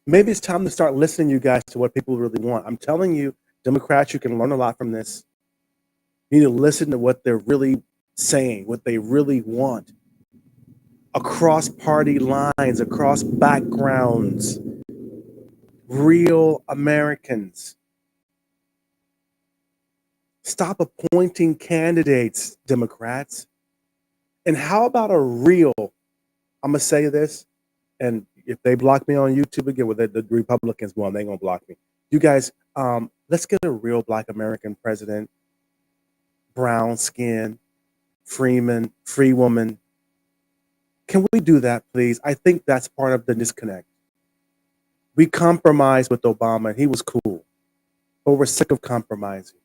Maybe it's time to start listening, you guys, to what people really want. I'm telling you, Democrats, you can learn a lot from this. You need to listen to what they're really saying, what they really want, across party lines, across backgrounds, real Americans. Stop appointing candidates, Democrats. And how about a real, I'm going to say this, and if they block me on YouTube again, with the Republicans, well, they're going to block me. You guys, let's get a real Black American president, brown skin, free woman. Can we do that, please? I think that's part of the disconnect. We compromised with Obama, and he was cool, but we're sick of compromising.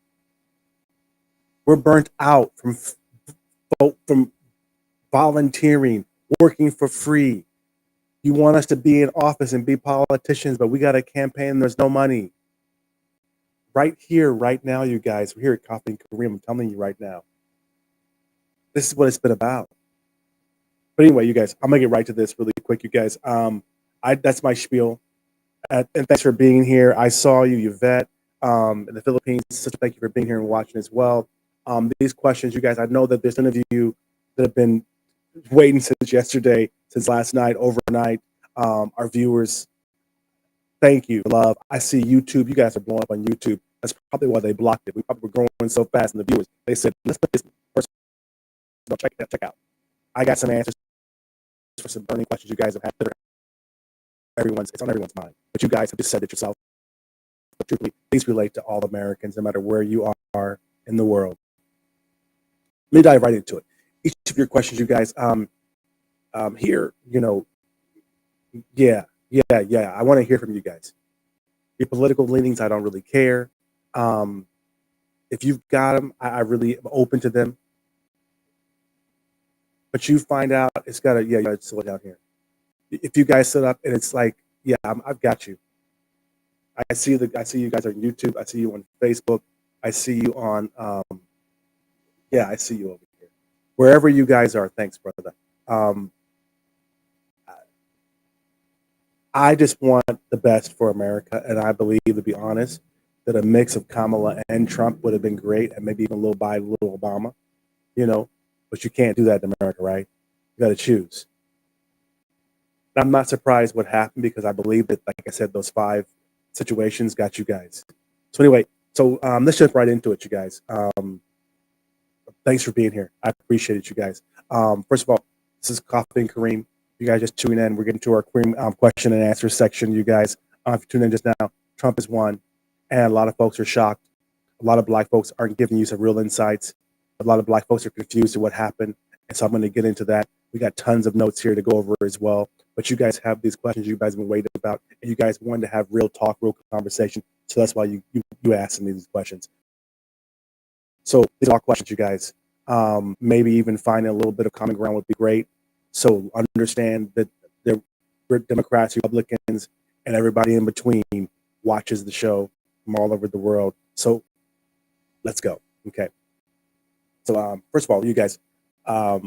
We're burnt out from volunteering, working for free. You want us to be in office and be politicians, but we got a campaign and there's no money. Right here, right now, you guys, we're here at Coffee Kareem. I'm telling you right now. This is what it's been about. But anyway, you guys, I'm gonna get right to this really quick, you guys. That's my spiel. And thanks for being here. I saw you, Yvette, in the Philippines. So thank you for being here and watching as well. These questions, you guys, I know that there's none of you that have been waiting since yesterday, since last night, overnight. Our viewers, thank you, love. I see YouTube. You guys are blowing up on YouTube. That's probably why they blocked it. We probably were growing so fast, and the viewers, they said, let's put this person, check out. I got some answers for some burning questions you guys have had. It's on everyone's mind. But you guys have just said it yourself. But truthfully, please relate to all Americans, no matter where you are in the world. Let me dive right into it. Each of your questions, you guys, here, yeah. I want to hear from you guys. Your political leanings, I don't really care. If you've got them, I really am open to them. But you find out it's got to, you got to slow down here. If you guys sit up and it's like, I've got you. I see you guys on YouTube. I see you on Facebook. I see you on, I see you over here. Wherever you guys are, thanks, brother. I just want the best for America, and I believe, to be honest, that a mix of Kamala and Trump would have been great, and maybe even a little Biden, a little Obama, but you can't do that in America, right? You got to choose. I'm not surprised what happened, because I believe that, like I said, those 5 situations got you guys. So anyway, let's jump right into it, you guys. Thanks for being here. I appreciate it, you guys. First of all, this is Coffee and Kareem. You guys just tune in. We're getting to our Kareem question and answer section, you guys. If you tune in just now, Trump has won, and a lot of folks are shocked. A lot of Black folks aren't giving you some real insights. A lot of Black folks are confused at what happened, and so I'm going to get into that. We got tons of notes here to go over as well. But you guys have these questions you guys have been waiting about, and you guys wanted to have real talk, real conversation. So that's why you asked me these questions. So these are all questions, you guys. Maybe even finding a little bit of common ground would be great. So understand that the Democrats, Republicans, and everybody in between watches the show from all over the world. So let's go. Okay. So first of all, you guys, I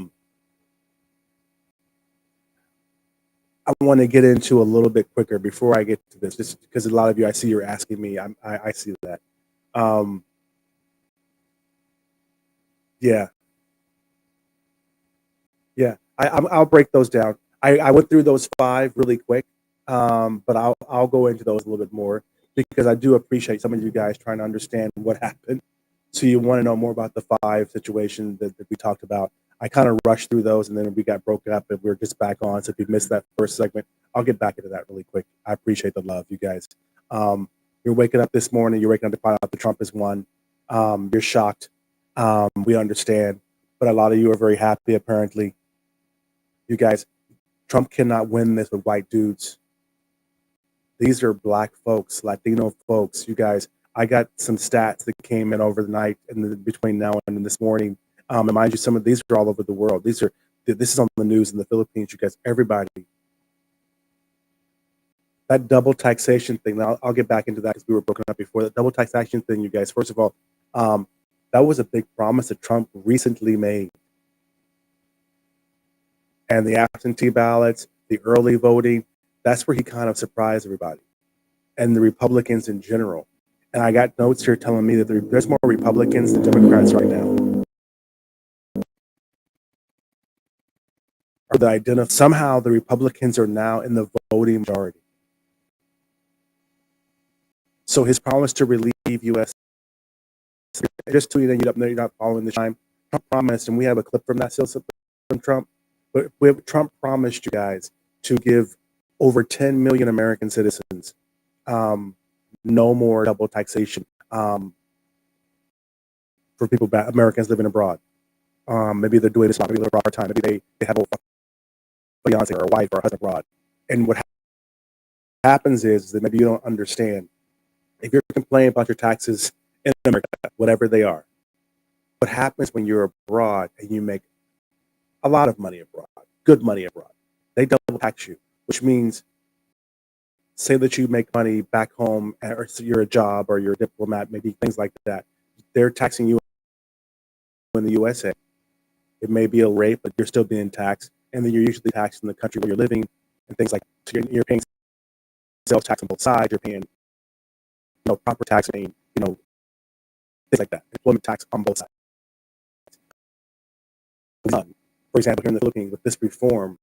want to get into a little bit quicker before I get to this, just because a lot of you, I see you're asking me. I see that. I'll break those down. I went through those 5 really quick, but I'll go into those a little bit more, because I do appreciate some of you guys trying to understand what happened. So you want to know more about the 5 situations that we talked about. I kind of rushed through those, and then we got broken up, and we're just back on. So if you missed that first segment, I'll get back into that really quick. I appreciate the love, you guys. You're waking up this morning. You're waking up to find out that Trump has won. You're shocked. We understand, but a lot of you are very happy, apparently. You guys, Trump cannot win this with white dudes. These are Black folks, Latino folks. You guys, I got some stats that came in over the night and between now and this morning. And mind you, some of these are all over the world. This is on the news in the Philippines. You guys, everybody. That double taxation thing. Now I'll get back into that, because we were broken up before. That double taxation thing, you guys. First of all, that was a big promise that Trump recently made. And the absentee ballots, the early voting, That's where he kind of surprised everybody and the Republicans in general. And I got notes here telling me that there's more Republicans than Democrats right now. Or that identify somehow the Republicans are now in the voting majority. So his promise to relieve U.S. just tweeting you up there, you're not following the time. Trump promised, and we have a clip from that still from Trump. But Trump promised you guys to give over 10 million American citizens no more double taxation for people, Americans living abroad. Maybe they're doing this, maybe they're abroad part time, maybe they have a fiance or a wife or a husband abroad. And what happens is that maybe you don't understand. If you're complaining about your taxes in America, whatever they are, what happens when you're abroad and you make a lot of money abroad, good money abroad, they double tax you, which means, say that you make money back home, or you're a job or you're a diplomat, maybe things like that. They're taxing you in the USA. It may be a rate, but you're still being taxed. And then you're usually taxed in the country where you're living and things like so you're paying sales tax on both sides. You're paying, proper tax, paying, things like that. Employment tax on both sides. For example, here in the Philippines, with this reform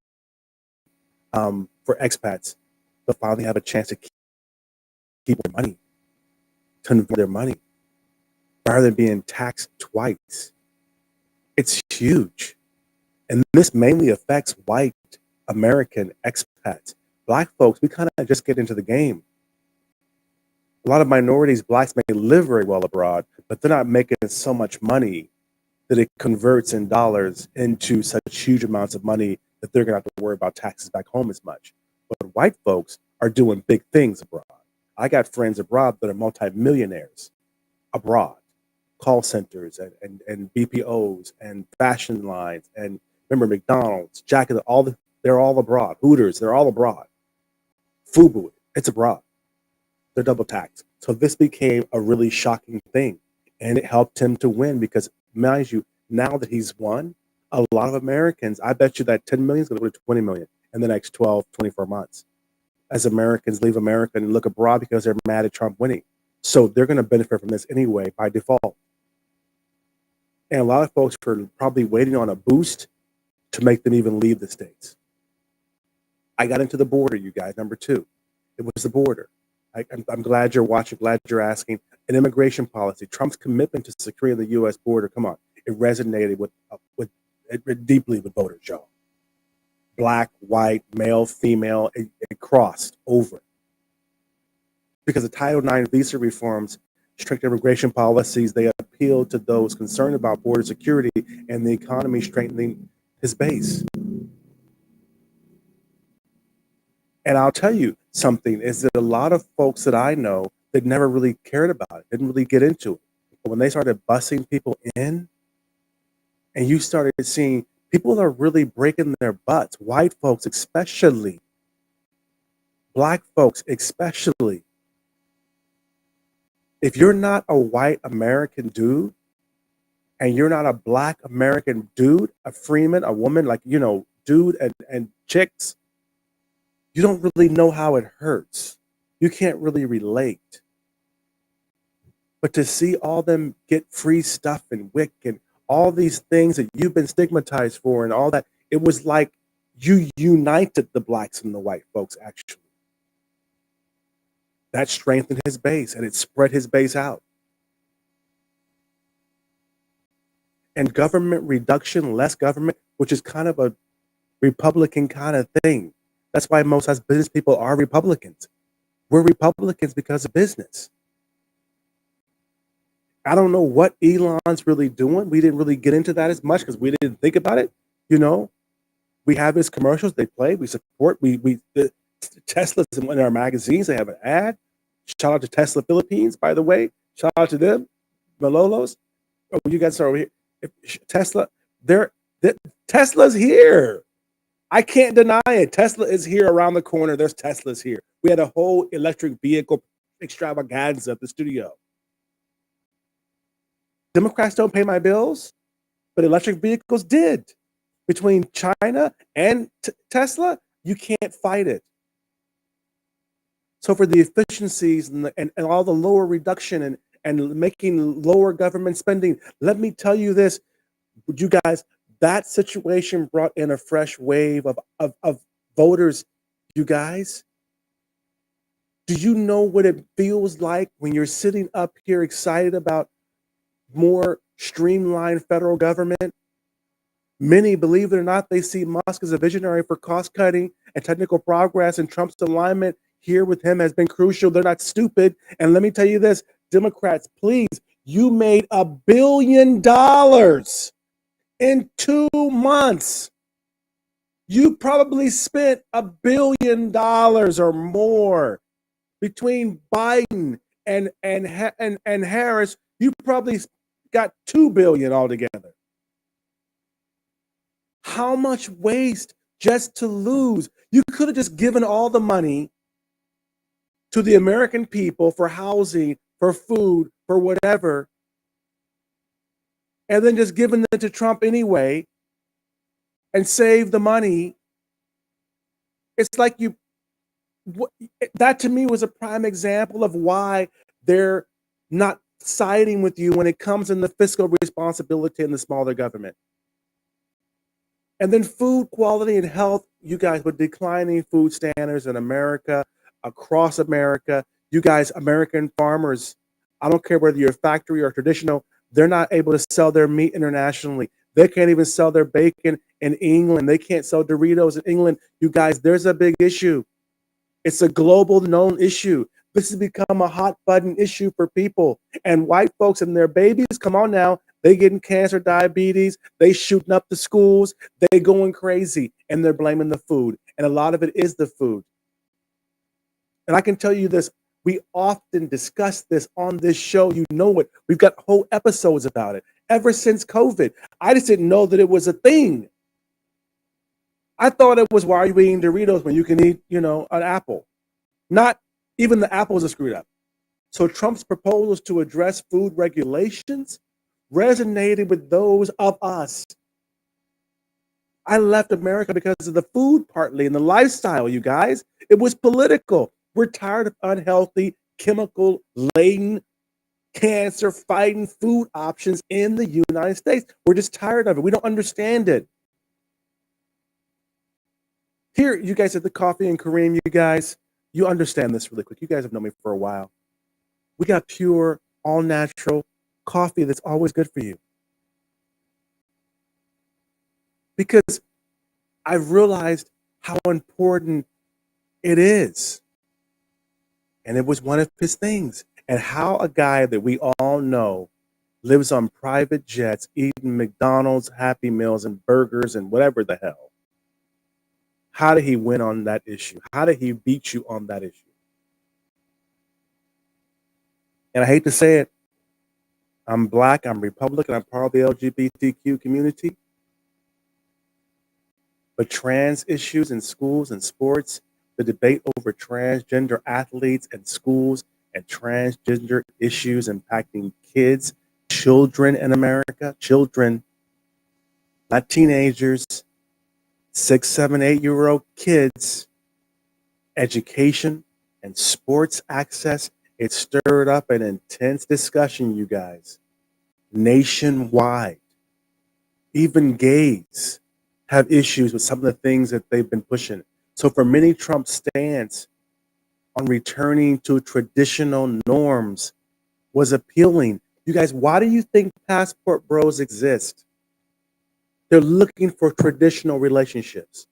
for expats, they'll finally have a chance to keep their money, to invest their money, rather than being taxed twice. It's huge. And this mainly affects white American expats. Black folks, we kind of just get into the game. A lot of minorities, blacks may live very well abroad, but they're not making so much money that it converts in dollars into such huge amounts of money that they're going to have to worry about taxes back home as much. But white folks are doing big things abroad. I got friends abroad that are multimillionaires abroad, call centers and BPOs and fashion lines and remember McDonald's, Jack, they're all abroad. Hooters, they're all abroad. Fubu, it's abroad. They're double taxed. So this became a really shocking thing. And it helped him to win because, mind you, now that he's won, a lot of Americans, I bet you that 10 million is going to go to 20 million in the next 12, 24 months. As Americans leave America and look abroad because they're mad at Trump winning. So they're going to benefit from this anyway by default. And a lot of folks are probably waiting on a boost to make them even leave the States. I got into the border, you guys, number 2. It was the border. I'm glad you're watching, glad you're asking. An immigration policy, Trump's commitment to securing the U.S. border, come on, it resonated deeply with voters, y'all. Black, white, male, female, it crossed over. Because the Title IX visa reforms, strict immigration policies, they appealed to those concerned about border security and the economy strengthening his base. And I'll tell you something, is that a lot of folks that I know that never really cared about it, didn't really get into it. But when they started busing people in, and you started seeing people are really breaking their butts, white folks especially, black folks especially. If you're not a white American dude, and you're not a black American dude, a freeman, a woman, like, dude and chicks, you don't really know how it hurts. You can't really relate. But to see all them get free stuff and WIC and all these things that you've been stigmatized for and all that, it was like you united the blacks and the white folks, actually. That strengthened his base and it spread his base out. And government reduction, less government, which is kind of a Republican kind of thing. That's why most of us business people are Republicans. We're Republicans because of business. I don't know what Elon's really doing. We didn't really get into that as much because we didn't think about it. We have his commercials, they play, we support, the Tesla's in our magazines, they have an ad. Shout out to Tesla Philippines, by the way. Shout out to them, Malolos. Oh, you guys are over here. Tesla, Tesla's here. I can't deny it. Tesla is here around the corner. There's Teslas here. We had a whole electric vehicle extravaganza at the studio. Democrats don't pay my bills, but electric vehicles did. Between China and Tesla, you can't fight it. So for the efficiencies and all the lower reduction and making lower government spending, let me tell you this, you guys, that situation brought in a fresh wave of voters. You guys, do you know what it feels like when you're sitting up here excited about more streamlined federal government? Many, believe it or not, they see Musk as a visionary for cost cutting and technical progress, and Trump's alignment here with him has been crucial. They're not stupid. And let me tell you this, Democrats, please, you made $1 billion in 2 months. You probably spent $1 billion or more between Biden and Harris. You probably got $2 billion altogether. How much waste just to lose? You could have just given all the money to the American people for housing, for food, for whatever, and then just given it to Trump anyway and save the money. It's like that to me was a prime example of why they're not siding with you when it comes in the fiscal responsibility and the smaller government. And then food quality and health, you guys, with declining food standards in America, across America, you guys, American farmers, I don't care whether you're factory or traditional, they're not able to sell their meat internationally. They can't even sell their bacon in England. They can't sell Doritos in England. You guys, there's a big issue. It's a global known issue. This has become a hot button issue for people. And white folks and their babies, come on now, they getting cancer, diabetes, they shooting up the schools, they going crazy, and they're blaming the food. And a lot of it is the food. And I can tell you this, we often discuss this on this show. You know it. We've got whole episodes about it. Ever since COVID, I just didn't know that it was a thing. I thought it was, why are you eating Doritos when you can eat, an apple? Not even the apples are screwed up. So Trump's proposals to address food regulations resonated with those of us. I left America because of the food partly and the lifestyle, you guys. It was political. We're tired of unhealthy, chemical-laden, cancer-fighting food options in the United States. We're just tired of it. We don't understand it. Here, you guys at the Coffee and Kareem, you guys, you understand this really quick. You guys have known me for a while. We got pure, all-natural coffee that's always good for you. Because I've realized how important it is. And it was one of his things. And how a guy that we all know lives on private jets, eating McDonald's, Happy Meals, and burgers, and whatever the hell. How did he win on that issue? How did he beat you on that issue? And I hate to say it, I'm black, I'm Republican, I'm part of the LGBTQ community. But trans issues in schools and sports, the debate over transgender athletes and schools and transgender issues impacting kids, children in America, children, not teenagers, 6, 7, 8-year-old kids, education and sports access. It stirred up an intense discussion, you guys, nationwide. Even gays have issues with some of the things that they've been pushing. So for many, Trump's stance on returning to traditional norms was appealing. You guys, why do you think passport bros exist? They're looking for traditional relationships.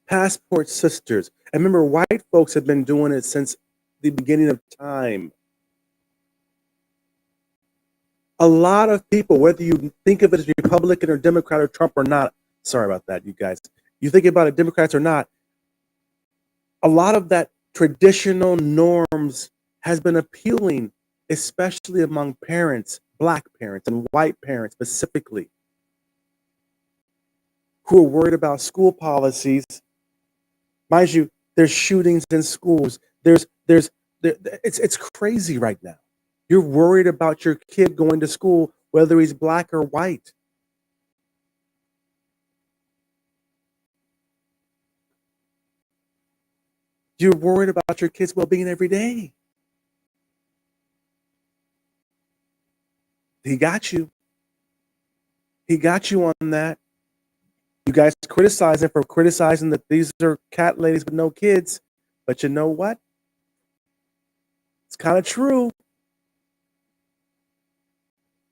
Passport sisters. And remember, white folks have been doing it since the beginning of time. A lot of people, whether you think of it as Republican or Democrat or Trump or not, sorry about that, you guys. You think about it, Democrats or not, a lot of that traditional norms has been appealing, especially among parents, black parents and white parents specifically, who are worried about school policies. Mind you, there's shootings in schools. It's crazy right now. You're worried about your kid going to school, whether he's black or white. You're worried about your kids' well-being every day. He got you. He got you on that. You guys criticize him for criticizing that these are cat ladies with no kids. But you know what? It's kind of true.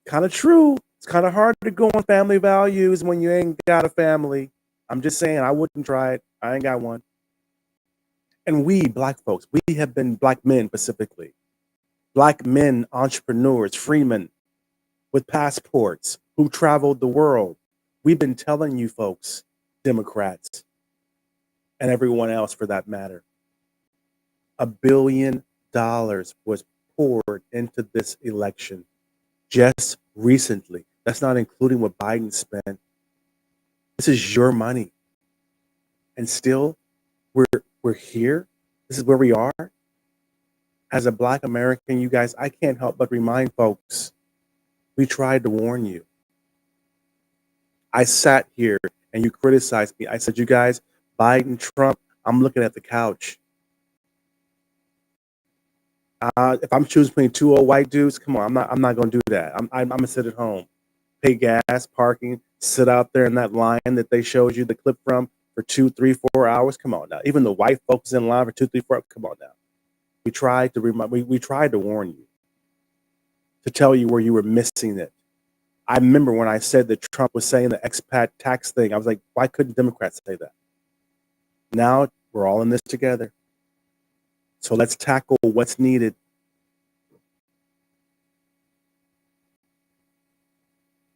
Kind of true. It's kind of hard to go on family values when you ain't got a family. I'm just saying, I wouldn't try it. I ain't got one. And we, black folks, we have been black men specifically, black men, entrepreneurs, freemen with passports who traveled the world. We've been telling you folks, Democrats, and everyone else for that matter, $1 billion was poured into this election just recently. That's not including what Biden spent. This is your money. And still, we're here. This is where we are. As a black American, you guys, I can't help but remind folks, we tried to warn you. I sat here and you criticized me. I said, you guys, Biden, Trump, I'm looking at the couch. If I'm choosing between two old white dudes, come on, I'm not going to do that. I'm going to sit at home, pay gas, parking, sit out there in that line that they showed you the clip from for 2, 3, 4 hours. Come on now. Even the white folks in line for 2, 3, 4 hours. Come on now. We tried to warn you, to tell you where you were missing it. I remember when I said that Trump was saying the expat tax thing. I was like, why couldn't Democrats say that? Now we're all in this together. So let's tackle what's needed.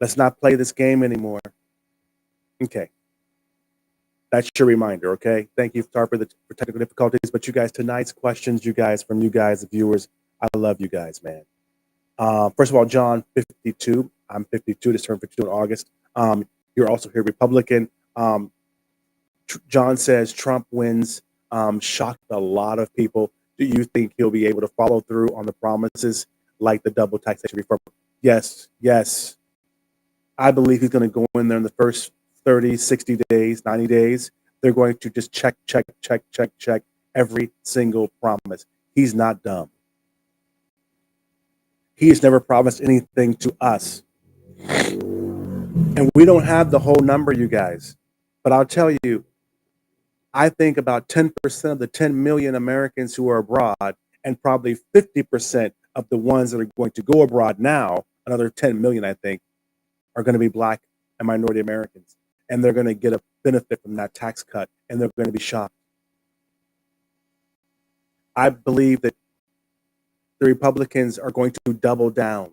Let's not play this game anymore. Okay. That's your reminder, okay? Thank you, Star, for technical difficulties. But you guys, tonight's questions, from you guys, the viewers, I love you guys, man. First of all, John, 52. I'm 52. Just turned 52 in August. You're also here, Republican. John says Trump wins. Shocked a lot of people. Do you think he'll be able to follow through on the promises like the double taxation reform? Yes. I believe he's going to go in there in the first 30, 60 days, 90 days. They're going to just check every single promise. He's not dumb. He has never promised anything to us. And we don't have the whole number, you guys. But I'll tell you, I think about 10% of the 10 million Americans who are abroad, and probably 50% of the ones that are going to go abroad now, another 10 million, I think, are going to be black and minority Americans. And they're going to get a benefit from that tax cut, and they're going to be shocked. I believe that the Republicans are going to double down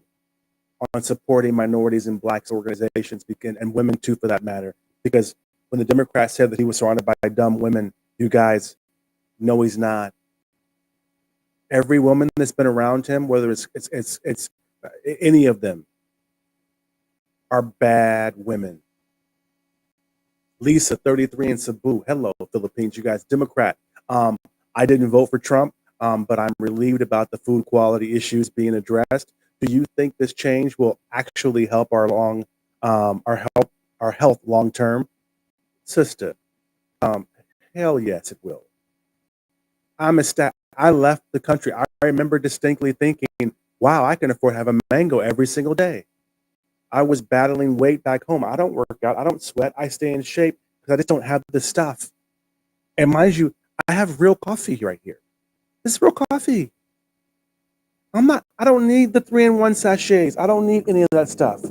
on supporting minorities and blacks organizations, and women too, for that matter. Because when the Democrats said that he was surrounded by dumb women, you guys know he's not. Every woman that's been around him, whether it's any of them, are bad women. Lisa, 33, in Cebu. Hello, Philippines, you guys. Democrat. I didn't vote for Trump, but I'm relieved about the food quality issues being addressed. Do you think this change will actually help our health long term? Sister, hell yes, it will. I left the country. I remember distinctly thinking, wow, I can afford to have a mango every single day. I was battling weight back home. I don't work out. I don't sweat. I stay in shape because I just don't have the stuff. And mind you, I have real coffee right here. This is real coffee. I don't need the 3-in-1 sachets. I don't need any of that stuff.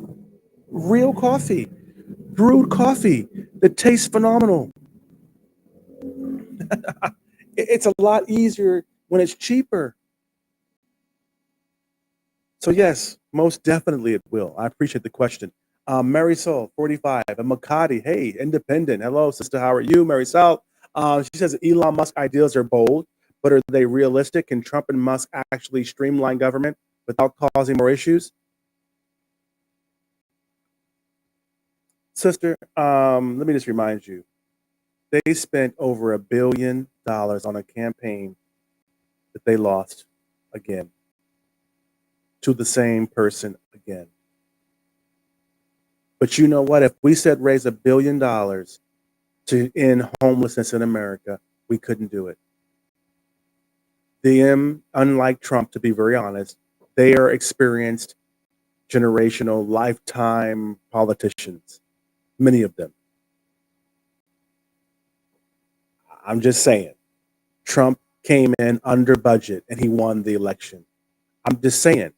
Real coffee, brewed coffee that tastes phenomenal. It's a lot easier when it's cheaper. So yes, most definitely it will. I appreciate the question. Marisol, 45, and Makati, hey, independent. Hello, sister. How are you, Marisol? She says Elon Musk ideas are bold, but are they realistic? Can Trump and Musk actually streamline government without causing more issues? Sister, let me just remind you, they spent over $1 billion on a campaign that they lost again to the same person again. But you know what? If we said raise $1 billion to end homelessness in America, we couldn't do it. Them, unlike Trump, to be very honest, they are experienced generational, lifetime politicians. Many of them. I'm just saying. Trump came in under budget and he won the election. I'm just saying.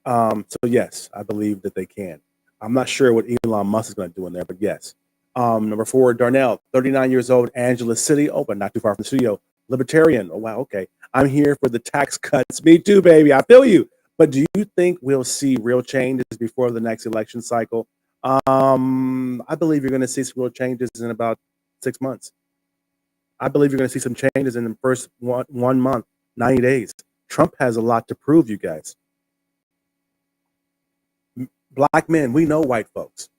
So yes, I believe that they can. I'm not sure what Elon Musk is going to do in there, but yes. Number 4, Darnell, 39 years old, Angeles City. Oh, but not too far from the studio. Libertarian. Oh wow, okay. I'm here for the tax cuts. Me too, baby. I feel you. But do you think we'll see real changes before the next election cycle? I believe you're going to see some real changes in about 6 months. I believe you're going to see some changes in the first one month, 90 days. Trump has a lot to prove, you guys. Black men, we know white folks.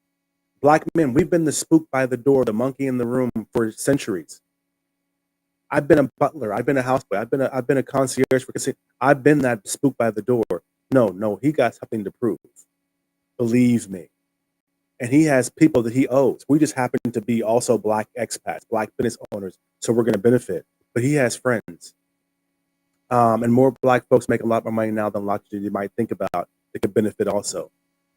Black men, we've been the spook by the door, the monkey in the room for centuries. I've been a butler. I've been a houseboy. I've been a concierge for. I've been that spook by the door. No, he got something to prove. Believe me. And he has people that he owes. We just happen to be also black expats, black business owners, so we're going to benefit. But he has friends. And more black folks make a lot more money now than a lot of you might think about that could benefit also.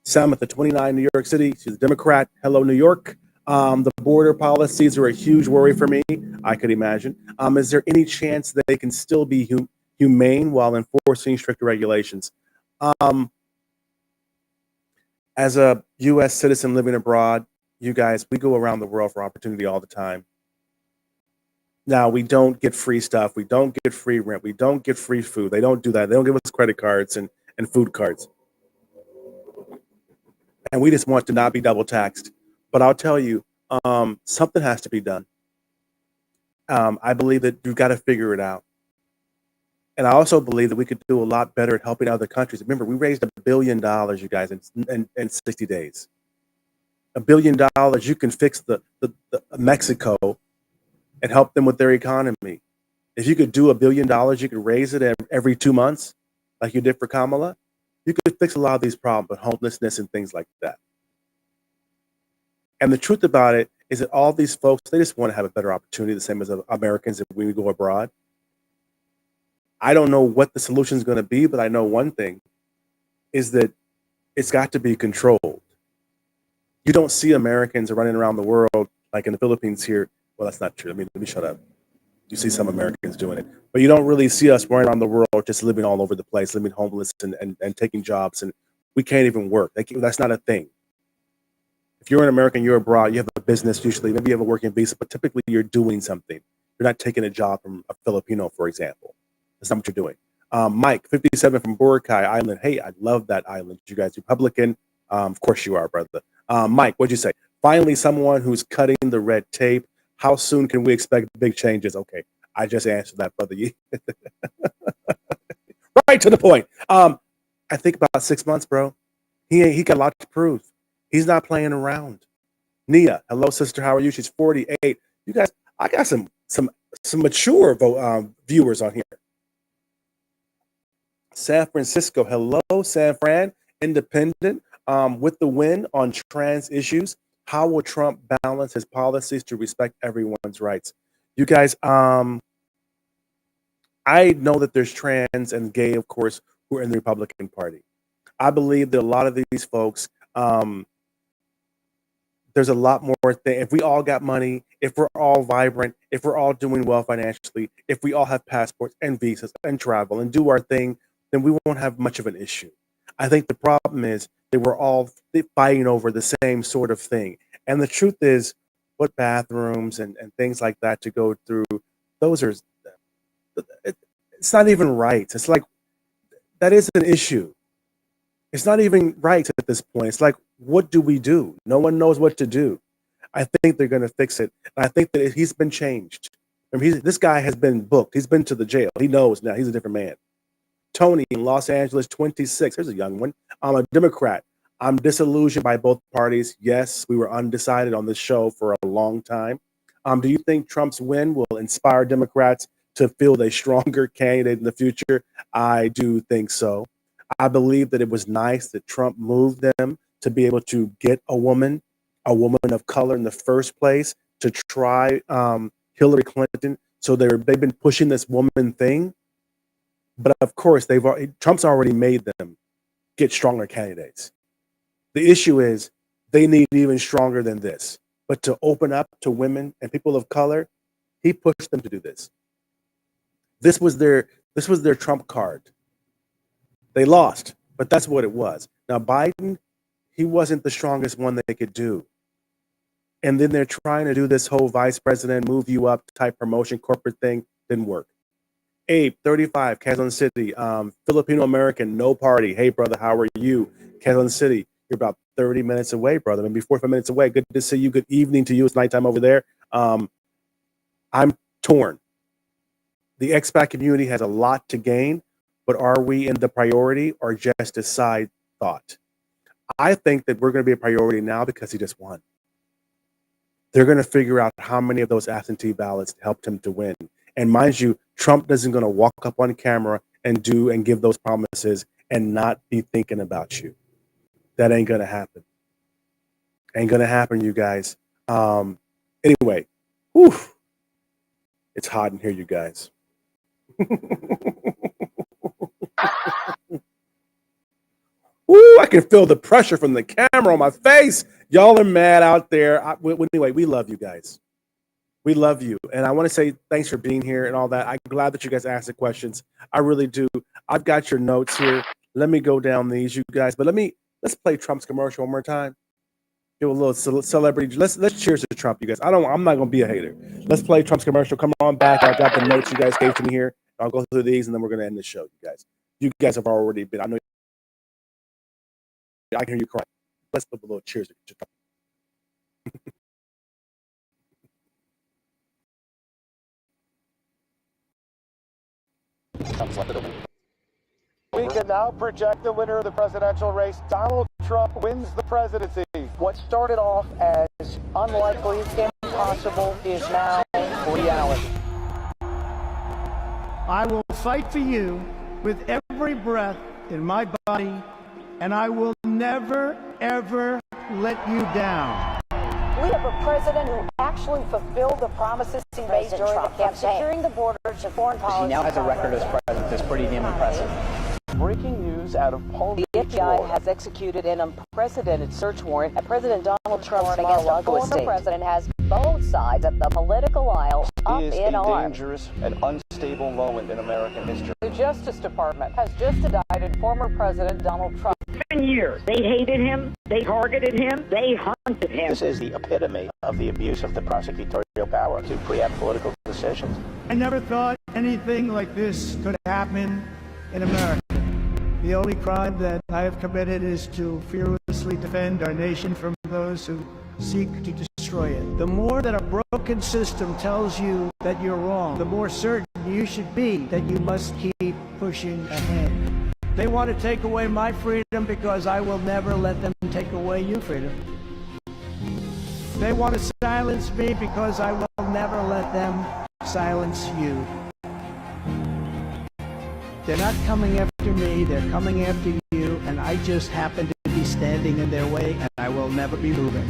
Samantha, 29, New York City. She's a Democrat. Hello, New York. The border policies are a huge worry for me, I could imagine. Is there any chance that they can still be humane while enforcing stricter regulations? As a U.S. citizen living abroad, you guys, we go around the world for opportunity all the time. Now, we don't get free stuff. We don't get free rent. We don't get free food. They don't do that. They don't give us credit cards and food cards. And we just want to not be double taxed. But I'll tell you, something has to be done. I believe that you've got to figure it out. And I also believe that we could do a lot better at helping other countries. Remember, we raised $1 billion, you guys, in 60 days. $1 billion, you can fix the Mexico and help them with their economy. If you could do $1 billion, you could raise it every 2 months, like you did for Kamala. You could fix a lot of these problems, with homelessness and things like that. And the truth about it is that all these folks, they just want to have a better opportunity, the same as Americans if we go abroad. I don't know what the solution is going to be, but I know one thing is that it's got to be controlled. You don't see Americans running around the world like in the Philippines here. Well, that's not true. Let me shut up. You see some Americans doing it, but you don't really see us running around the world just living all over the place, living homeless and taking jobs, and we can't even work. That's not a thing. If you're an American, you're abroad, you have a business usually, maybe you have a working visa, but typically you're doing something. You're not taking a job from a Filipino, for example. That's not what you're doing. Mike, 57 from Boracay Island. Hey, I love that island. You guys Republican? Of course you are, brother. Mike, what'd you say? Finally, someone who's cutting the red tape. How soon can we expect big changes? Okay, I just answered that, brother. Right to the point. I think about 6 months, bro. He got a lot to prove. He's not playing around. Nia, hello, sister. How are you? She's 48. You guys, I got some mature viewers on here. San Francisco, hello, San Fran, independent, with the win on trans issues. How will Trump balance his policies to respect everyone's rights? You guys, I know that there's trans and gay, of course, who are in the Republican Party. I believe that a lot of these folks, there's a lot more thing. If we all got money, if we're all vibrant, if we're all doing well financially, if we all have passports and visas and travel and do our thing, then we won't have much of an issue. I think the problem is that we're all fighting over the same sort of thing. And the truth is, what bathrooms and things like that to go through, those are, it's not even right. It's like, that is an issue. It's not even right at this point. It's like, what do we do? No one knows what to do. I think they're going to fix it. And I think that he's been changed. I mean, this guy has been booked. He's been to the jail. He knows now. He's a different man. Tony in Los Angeles, 26. Here's a young one. I'm a Democrat. I'm disillusioned by both parties. Yes, we were undecided on this show for a long time. Do you think Trump's win will inspire Democrats to field a stronger candidate in the future? I do think so. I believe that it was nice that Trump moved them to be able to get a woman of color in the first place, to try Hillary Clinton So they've been pushing this woman thing, but of course Trump's already made them get stronger candidates. The issue is they need even stronger than this. But to open up to women and people of color, he pushed them to do this. This was their trump card. They lost, but that's what it was. Now Biden, he wasn't the strongest one they could do. And then they're trying to do this whole vice president, move you up type promotion, corporate thing. Didn't work. Abe, 35, Quezon City, Filipino American, no party. Hey, brother, how are you? Quezon City, you're about 30 minutes away, brother. Maybe 45 minutes away. Good to see you. Good evening to you. It's nighttime over there. I'm torn. The expat community has a lot to gain, but are we in the priority or just a side thought? I think that we're going to be a priority now because he just won. They're going to figure out how many of those absentee ballots helped him to win. And mind you, Trump isn't going to walk up on camera and give those promises and not be thinking about you. That ain't going to happen. Ain't going to happen, you guys. Anyway, whew, it's hot in here, you guys. Ooh, I can feel the pressure from the camera on my face. Y'all are mad out there. Anyway, we love you guys. We love you. And I want to say thanks for being here and all that. I'm glad that you guys asked the questions. I really do. I've got your notes here. Let me go down these, you guys. But let's play Trump's commercial one more time. Do a little celebrity. Let's cheers to Trump, you guys. I'm not gonna be a hater. Let's play Trump's commercial. Come on back. I've got the notes you guys gave to me here. I'll go through these and then we're gonna end the show, you guys. You guys have already been. I know I can hear you crying. Let's put a little cheers to Trump. We can now project the winner of the presidential race. Donald Trump wins the presidency. What started off as unlikely, impossible, is now reality. I will fight for you with every breath in my body, and I will never, ever let you down. We have a president who actually fulfilled the promises he made during the campaign. Securing the border to foreign policy. He now has a record as president that's pretty damn impressive. Breaking news out of Palm Beach, The FBI has executed an unprecedented search warrant at President Donald Trump's Mar-a-Lago estate. The former president has both sides of the political aisle up in arms. Dangerous and unstable moment in American history. The Justice Department has just indicted former President Donald Trump. 7 years. They hated him. They targeted him. They hunted him. This is the epitome of the abuse of the prosecutorial power to preempt political decisions. I never thought anything like this could happen in America. The only crime that I have committed is to fearlessly defend our nation from those who seek to destroy it. The more that a broken system tells you that you're wrong, the more certain you should be that you must keep pushing ahead. They want to take away my freedom because I will never let them take away your freedom. They want to silence me because I will never let them silence you. They're not coming after me, they're coming after you, and I just happen to be standing in their way, and I will never be moving.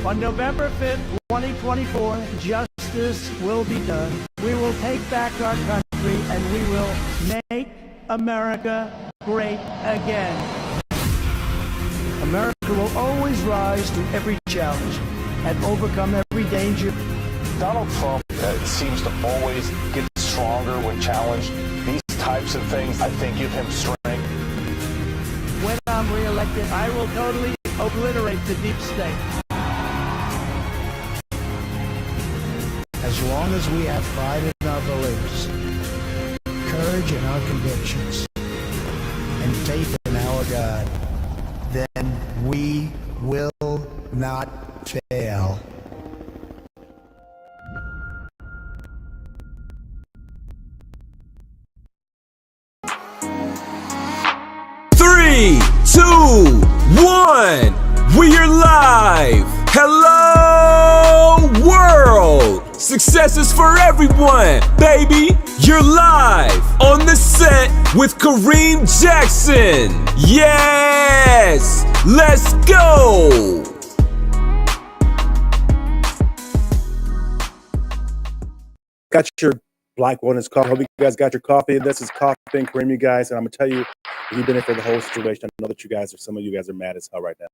On November 5th, 2024, justice will be done. We will take back our country, and we will make America great again. America will always rise to every challenge and overcome every danger. Donald Trump seems to always get stronger when challenged. These types of things, I think, give him strength. When I'm reelected, I will totally obliterate the deep state. As long as we have pride in our beliefs, courage in our convictions, and faith in our God, then we will not fail. Three, 2, 1, we are live! Hello, world! Success is for everyone, baby! You're live on the set with Kareem Jackson! Yes! Let's go! got your black wellness coffee. Hope you guys got your coffee. This is Coffee Kareem, you guys, and I'm gonna tell you, if you've been in for the whole situation, I know that some of you guys are mad as hell right now.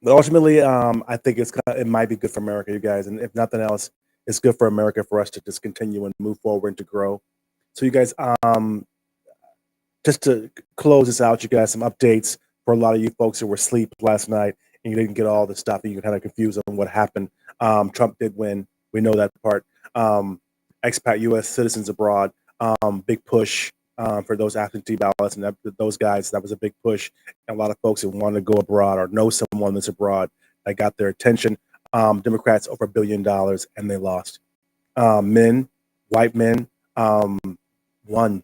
But ultimately, I think it might be good for America, you guys, and if nothing else, it's good for America for us to just continue and move forward and to grow. So, you guys, just to close this out, you guys, some updates for a lot of you folks who were asleep last night and you didn't get all the stuff, and you kind of confused on what happened. Trump did win. We know that part. Expat U.S. citizens abroad, big push for those absentee ballots, and those guys, that was a big push. And a lot of folks who want to go abroad or know someone that's abroad that got their attention. Democrats over $1 billion, and they lost. White men, won.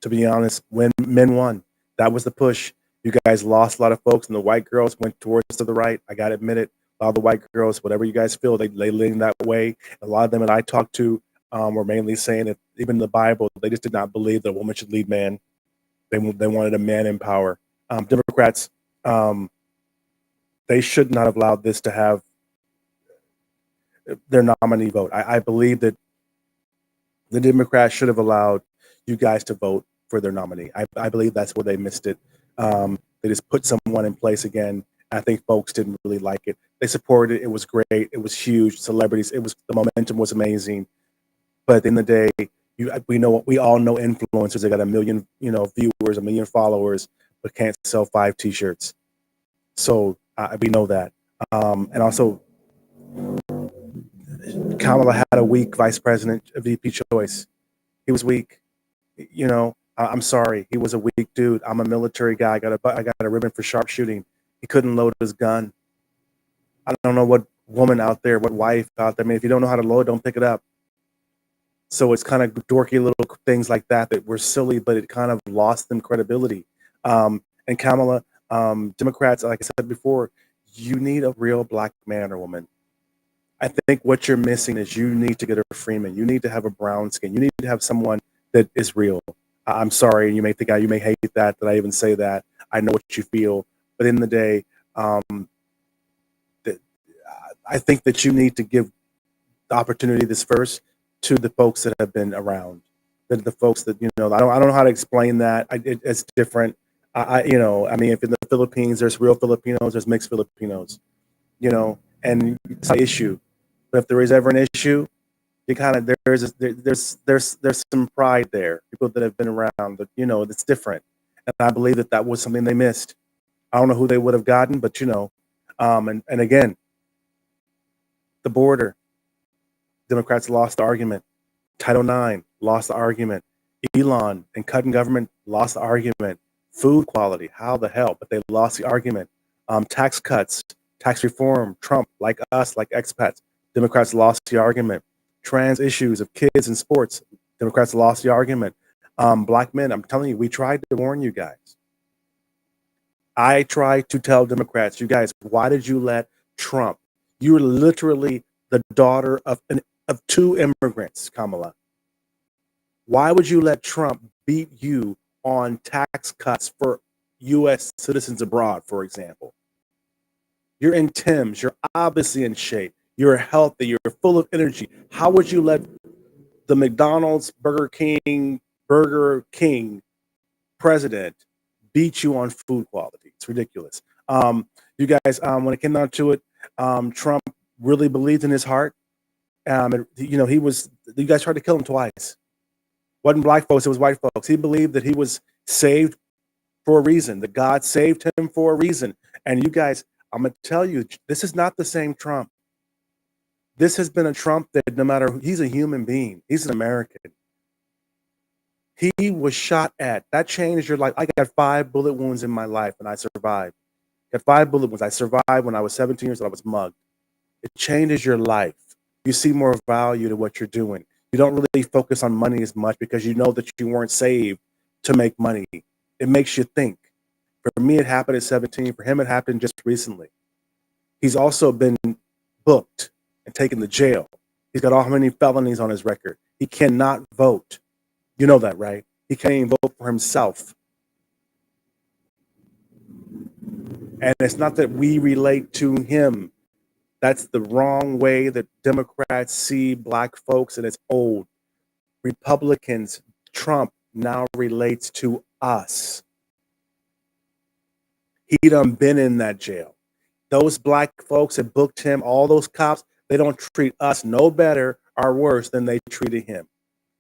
To be honest, when men won, that was the push. You guys lost a lot of folks, and the white girls went towards to the right. I got to admit it. A lot of the white girls, whatever you guys feel, they lean that way. A lot of them that I talked to were mainly saying that even in the Bible, they just did not believe that a woman should lead man. They wanted a man in power. Democrats, they should not have allowed this to have their nominee vote. I believe that the Democrats should have allowed you guys to vote for their nominee. I believe that's where they missed it. They just put someone in place again. I think folks didn't really like it. They supported it. It was great. It was huge. Celebrities. The momentum was amazing. But at the end of the day, we all know influencers. They got 1 million, viewers, 1 million followers, but can't sell 5 T-shirts. So we know that. And also, Kamala had a weak vice president, VP choice. He was weak. I'm sorry. He was a weak dude. I'm a military guy. I got a ribbon for sharpshooting. He couldn't load his gun. I don't know what woman out there, what wife out there. I mean, if you don't know how to load, don't pick it up. So it's kind of dorky little things like that were silly, but it kind of lost them credibility. And Kamala, Democrats, like I said before, you need a real black man or woman. I think what you're missing is you need to get a Freeman. You need to have a brown skin. You need to have someone that is real. I'm sorry, you may think you may hate that I even say that. I know what you feel, but in the day, I think that you need to give the opportunity this first to the folks that have been around, the folks that I don't know how to explain that. It's different. I mean, if in the Philippines, there's real Filipinos, there's mixed Filipinos, and it's an issue. But if there is ever an issue, you kind of there's some pride there. People that have been around, but it's different. And I believe that was something they missed. I don't know who they would have gotten, but and again, the border, Democrats lost the argument. Title IX lost the argument. Elon and cutting government lost the argument. Food quality, how the hell? But they lost the argument. Tax cuts, tax reform, Trump, like us, like expats, Democrats lost the argument. Trans issues of kids in sports, Democrats lost the argument. Black men, I'm telling you, we tried to warn you guys. I tried to tell Democrats, you guys, why did you let Trump? You're literally the daughter of 2 immigrants, Kamala. Why would you let Trump beat you on tax cuts for U.S. citizens abroad, for example? You're in Tim's. You're obviously in shape. You're healthy. You're full of energy. How would you let the McDonald's, Burger King president beat you on food quality? It's ridiculous. You guys, when it came down to it, Trump really believed in his heart. You guys tried to kill him twice. Wasn't black folks, it was white folks. He believed that he was saved for a reason, that God saved him for a reason. And you guys, I'm going to tell you, this is not the same Trump. This has been a Trump that no matter, he's a human being. He's an American. He was shot at. That changed your life. I got 5 bullet wounds in my life and I survived. Got 5 bullet wounds. I survived when I was 17 years old. I was mugged. It changes your life. You see more value to what you're doing. You don't really focus on money as much because you know that you weren't saved to make money. It makes you think. For me, it happened at 17. For him, it happened just recently. He's also been booked and taken to jail. He's got all many felonies on his record. He cannot vote. You know that, right? He can't even vote for himself. And it's not that we relate to him. That's the wrong way that Democrats see black folks, and it's old. Republicans, Trump now relates to us. He done been in that jail. Those black folks that booked him, all those cops, they don't treat us no better or worse than they treated him.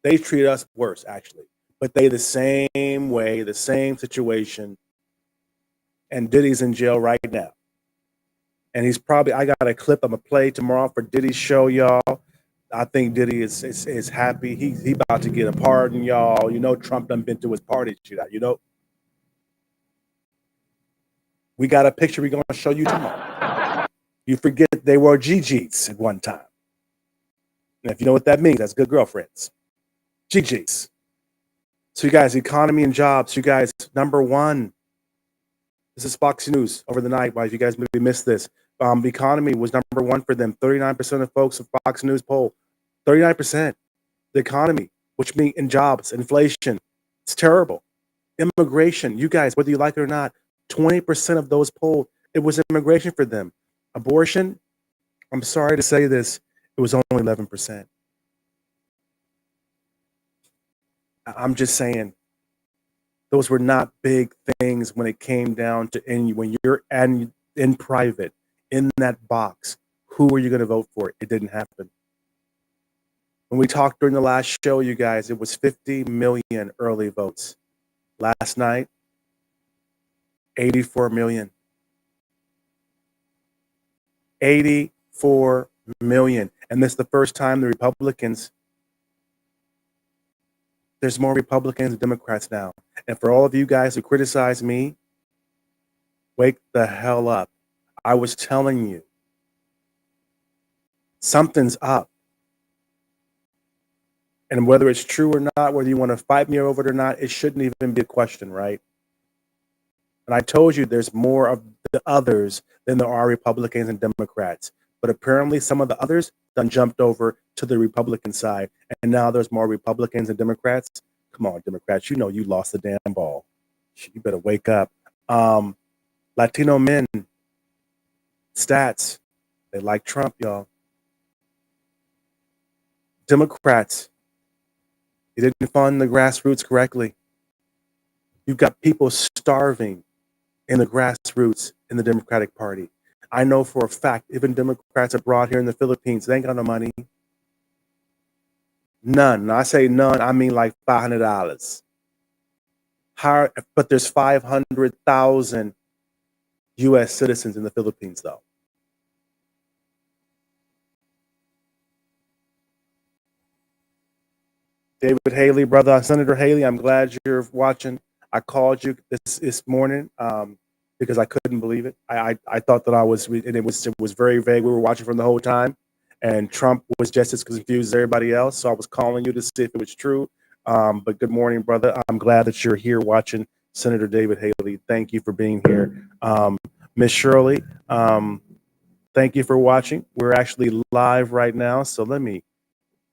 They treat us worse, actually. But they the same way, the same situation. And Diddy's in jail right now. And he's probably, I got a clip I'm going to play tomorrow for Diddy's show, y'all. I think Diddy is happy. He about to get a pardon, y'all. You know Trump done been to his party, you know. We got a picture we're going to show you tomorrow. You forget they were GGs at one time. And if you know what that means, that's good girlfriends. GGs. So you guys, economy and jobs, you guys, number one. This is Fox News over the night. Why, if you guys maybe missed this, the economy was number one for them. 39% of folks of Fox News poll, 39%. The economy, which means in jobs, inflation, it's terrible. Immigration, you guys, whether you like it or not, 20% of those polled, it was immigration for them. Abortion, I'm sorry to say this, it was only 11%. I'm just saying, those were not big things when it came down to when you're in private, in that box, who are you going to vote for? It didn't happen. When we talked during the last show, you guys, it was 50 million early votes. Last night, 84 million. 84 million. And this is the first time the Republicans, there's more Republicans than Democrats now. And for all of you guys who criticize me, wake the hell up. I was telling you, something's up. And whether it's true or not, whether you want to fight me over it or not, it shouldn't even be a question, right? And I told you there's more of the others than there are Republicans and Democrats. But apparently some of the others done jumped over to the Republican side. And now there's more Republicans and Democrats. Come on, Democrats, you know you lost the damn ball. You better wake up. Latino men, stats, they like Trump, y'all. Democrats, you didn't fund the grassroots correctly. You've got people starving in the grassroots in the Democratic Party. I know for a fact, even Democrats abroad here in the Philippines, they ain't got no money. None. I say none, I mean like $500. But there's 500,000 U.S. citizens in the Philippines, though. David Haley, brother, Senator Haley, I'm glad you're watching. I called you this morning because I couldn't believe it. I thought that I was, and it was very vague. We were watching from the whole time, and Trump was just as confused as everybody else. So I was calling you to see if it was true. But good morning, brother. I'm glad that you're here watching Senator David Haley. Thank you for being here. Miss Shirley, thank you for watching. We're actually live right now. So let me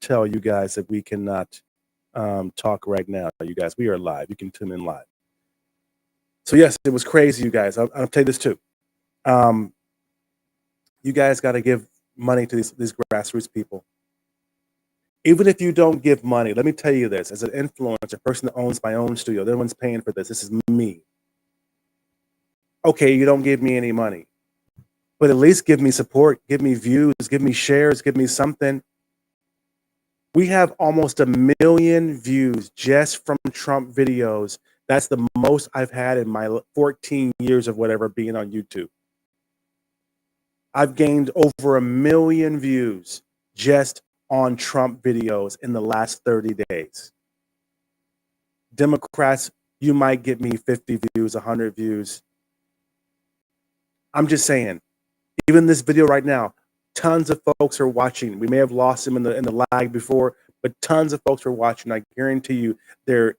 tell you guys that we cannot talk right now. You guys, we are live. You can tune in live. So yes, it was crazy, you guys. I'll tell you this too. You guys got to give money to these grassroots people. Even if you don't give money, let me tell you this, as an influencer, a person that owns my own studio, no one's paying for this. This is me. Okay, you don't give me any money, but at least give me support, give me views, give me shares, give me something. We have almost 1 million views just from Trump videos. That's the most I've had in my 14 years of whatever being on YouTube. I've gained over 1 million views just on Trump videos in the last 30 days. Democrats, you might get me 50 views, 100 views. I'm just saying, even this video right now, tons of folks are watching. We may have lost them in the lag before, but tons of folks are watching. I guarantee you they're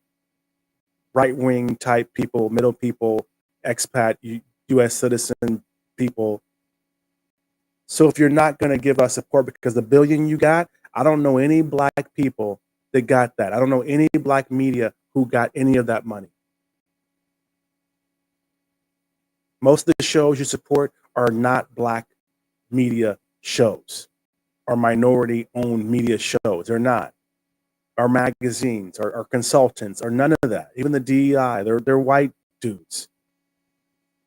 right-wing type people, middle people, expat, U.S. citizen people. So if you're not going to give us support because the billion you got, I don't know any black people that got that. I don't know any black media who got any of that money. Most of the shows you support are not black media shows or minority-owned media shows. They're not. Our magazines, our consultants, or none of that. Even the DEI, they're white dudes.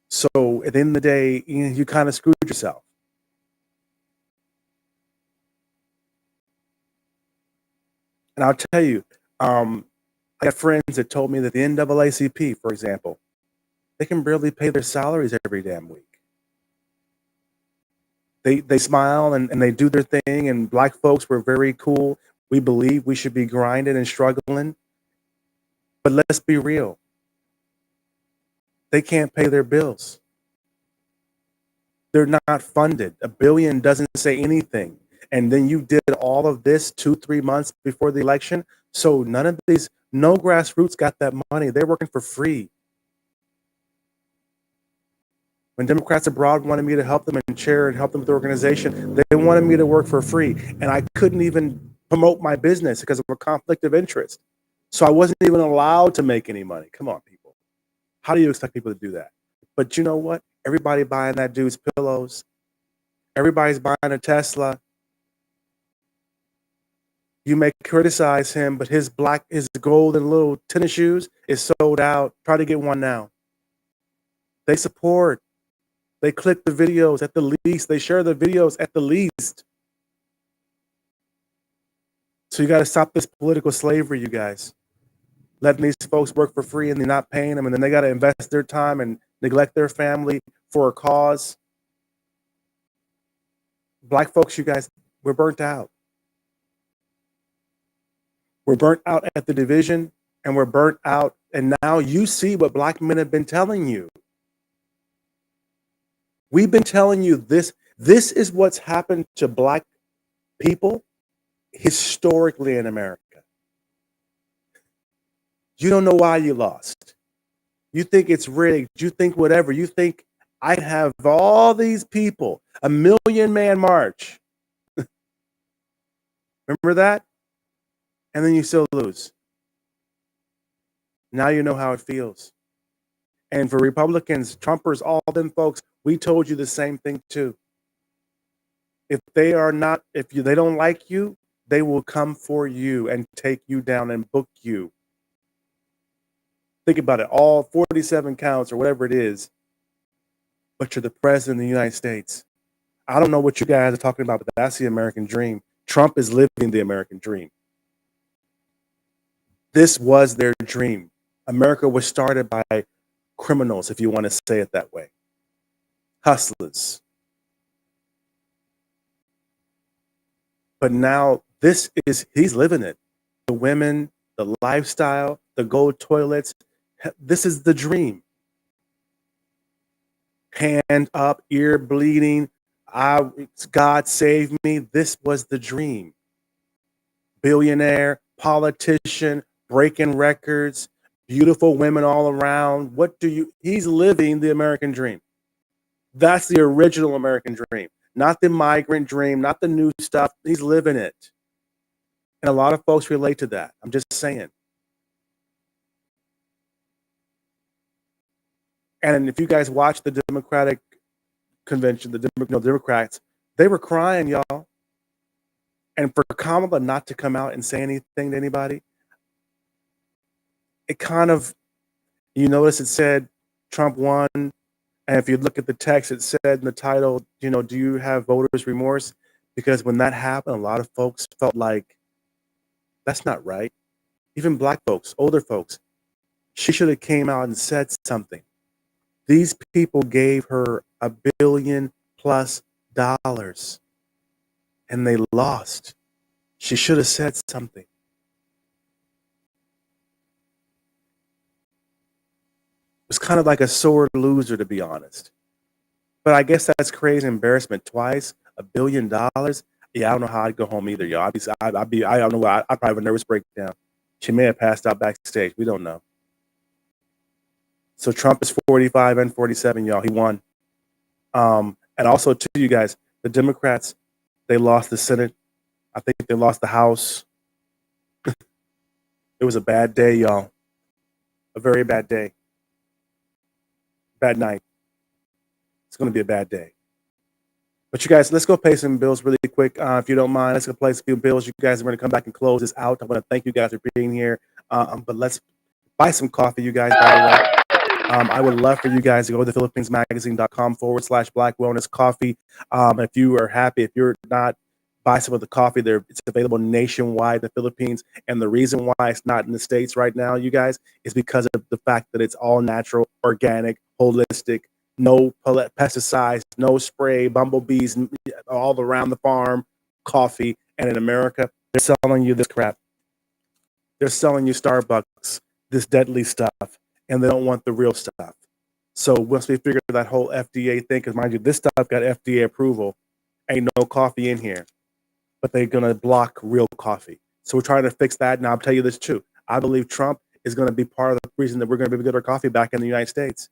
So at the end of the day, you kind of screwed yourself. And I'll tell you, I got friends that told me that the NAACP, for example, they can barely pay their salaries every damn week. They smile and they do their thing, and black folks were very cool. We believe we should be grinding and struggling. But let's be real. They can't pay their bills. They're not funded. $1 billion doesn't say anything. And then you did all of this 2-3 months before the election. So none of these, no grassroots got that money. They're working for free. When Democrats abroad wanted me to help them and chair and help them with the organization, they wanted me to work for free. And I couldn't even promote my business because of a conflict of interest. So I wasn't even allowed to make any money. Come on, people. How do you expect people to do that? But you know what? Everybody buying that dude's pillows. Everybody's buying a Tesla. You may criticize him, but his golden little tennis shoes is sold out. Try to get one now. They support. They click the videos at the least. They share the videos at the least. So you got to stop this political slavery, you guys. Letting these folks work for free and they're not paying them, and then they got to invest their time and neglect their family for a cause. Black folks, you guys, we're burnt out. We're burnt out at the division, and we're burnt out. And now you see what black men have been telling you. We've been telling you this. This is what's happened to black people historically in America. You don't know why you lost. You think it's rigged. You think whatever. You think I'd have all these people, a 1 million man march. Remember that? And then you still lose. Now you know how it feels. And for Republicans, Trumpers, all them folks, we told you the same thing too. If they don't like you, they will come for you and take you down and book you. Think about it, all 47 counts or whatever it is, but you're the president of the United States. I don't know what you guys are talking about, but that's the American dream. Trump is living the American dream. This was their dream. America was started by criminals, if you want to say it that way. Hustlers. But now he's living it. The women, the lifestyle, the gold toilets. This is the dream. Hand up, ear bleeding. God save me. This was the dream. Billionaire, politician, breaking records, beautiful women all around. He's living the American dream. That's the original American dream, not the migrant dream, not the new stuff. He's living it. And a lot of folks relate to that. I'm just saying. And if you guys watch the Democratic convention, the Democrats, they were crying, y'all. And for Kamala not to come out and say anything to anybody, it kind of, you notice it said Trump won. And if you look at the text, it said in the title, do you have voters' remorse? Because when that happened, a lot of folks felt like that's not right. Even black folks, older folks, she should have came out and said something. These people gave her $1 billion+ and they lost. She should have said something. It was kind of like a sore loser, to be honest. But I guess that's crazy embarrassment twice. $1 billion. Yeah, I don't know how I'd go home either, y'all. I don't know why. I'd probably have a nervous breakdown. She may have passed out backstage. We don't know. So Trump is 45 and 47, y'all. He won. And also, to you guys, the Democrats, they lost the Senate. I think they lost the House. It was a bad day, y'all. A very bad day. Bad night. It's going to be a bad day. But you guys, let's go pay some bills really quick. If you don't mind, let's go pay some bills. You guys are going to come back and close this out. I want to thank you guys for being here. But let's buy some coffee, you guys, by the way. I would love for you guys to go to philippinesmagazine.com/Black Wellness Coffee. If you are happy, if you're not, buy some of the coffee there. It's available nationwide in the Philippines. And the reason why it's not in the States right now, you guys, is because of the fact that it's all natural, organic, holistic, no pesticides, no spray, bumblebees all around the farm coffee. And in America, they're selling you this crap. They're selling you Starbucks, this deadly stuff, and they don't want the real stuff. So once we figure that whole FDA thing, because mind you, this stuff got FDA approval, ain't no coffee in here, but they're going to block real coffee. So we're trying to fix that. Now, I'll tell you this too. I believe Trump is going to be part of the reason that we're going to be able to get our coffee back in the United States.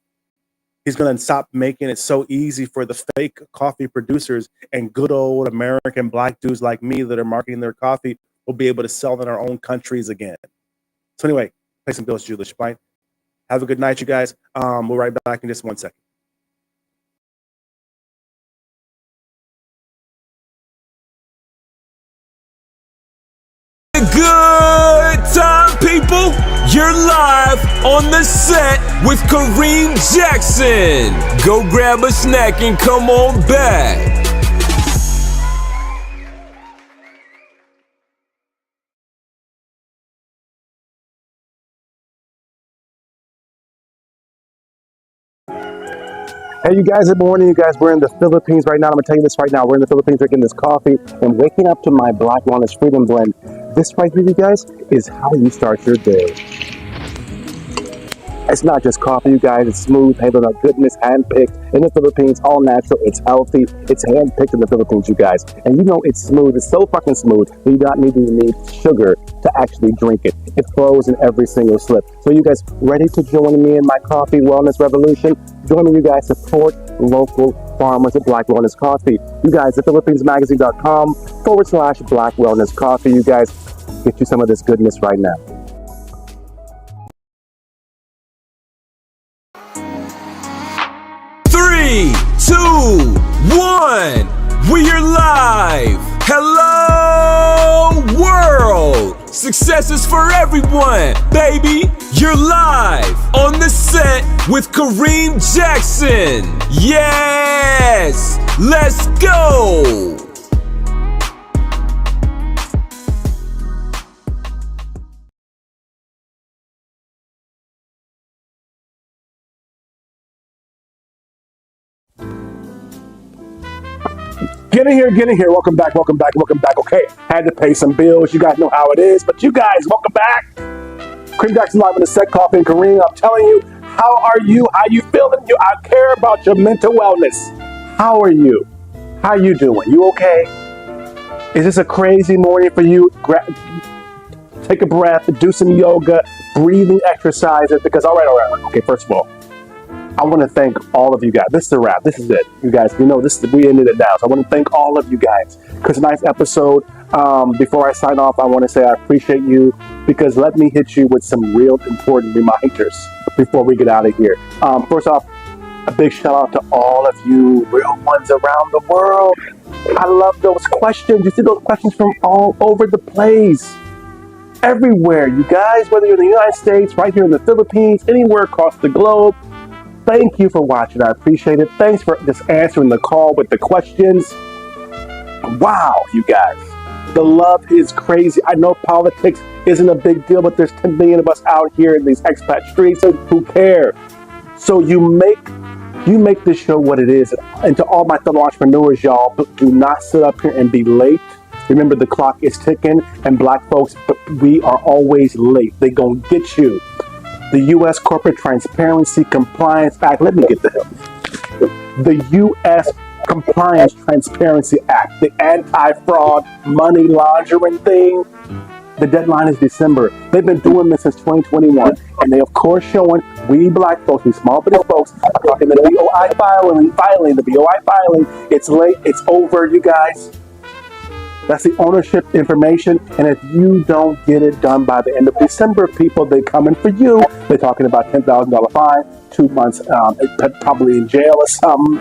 He's going to stop making it so easy for the fake coffee producers, and good old American black dudes like me that are marketing their coffee will be able to sell in our own countries again. So anyway, pay some bills, Julius. Bye. Have a good night, you guys. We'll be right back in just 1 second. Good time, people. You're live on the set with Kareem Jackson. Go grab a snack and come on back. Hey, you guys, good morning. You guys, we're in the Philippines right now. I'm going to tell you this right now. We're in the Philippines drinking this coffee and waking up to my Black Wellness Freedom Blend. This right here, you guys, is how you start your day. It's not just coffee, you guys. It's smooth, hazelnut goodness, hand-picked in the Philippines, all natural. It's healthy. It's hand-picked in the Philippines, you guys. And you know it's smooth. It's so fucking smooth that you don't need sugar to actually drink it. It flows in every single slip. So you guys ready to join me in my coffee wellness revolution? Join me, you guys. Support local farmers at Black Wellness Coffee. You guys, at philippinesmagazine.com/Black Wellness Coffee. You guys, get you some of this goodness right now. Three, 2, 1. We are live. Hello, world. Success is for everyone, baby. You're live on the set with Kareem Jackson. Yes, let's go. Get in here, get in here. Welcome back, welcome back, welcome back. Okay, had to pay some bills. You guys know how it is. But you guys, welcome back. Kareem Jackson live on the set, Coffee and Kareem. I'm telling you, how are you? How you feeling? I care about your mental wellness. How are you? How you doing? You okay? Is this a crazy morning for you? Take a breath, do some yoga, breathing exercises. Because, all right. Okay, first of all, I want to thank all of you guys. This is a wrap. This is it. You guys, we ended it now. So I want to thank all of you guys. Because tonight's episode, before I sign off, I want to say I appreciate you, because let me hit you with some real important reminders before we get out of here. First off, a big shout out to all of you real ones around the world. I love those questions. You see those questions from all over the place. Everywhere, you guys, whether you're in the United States, right here in the Philippines, anywhere across the globe. Thank you for watching. I appreciate it. Thanks for just answering the call with the questions. Wow, you guys. The love is crazy. I know politics isn't a big deal, but there's 10 million of us out here in these expat streets who care. So you make this show what it is. And to all my fellow entrepreneurs, y'all, do not sit up here and be late. Remember, the clock is ticking, and black folks, we are always late. They gonna get you. The U.S. Corporate Transparency Compliance Act. Let me get the hell. The U.S. Compliance Transparency Act, the anti-fraud money laundering thing. The deadline is December. They've been doing this since 2021, and they, of course, showing we black folks, we small business folks, are talking the BOI filing, the BOI filing. It's late. It's over, you guys. That's the ownership information, and if you don't get it done by the end of December, people, they're coming for you. They're talking about $10,000 fine, 2 months, probably in jail or something.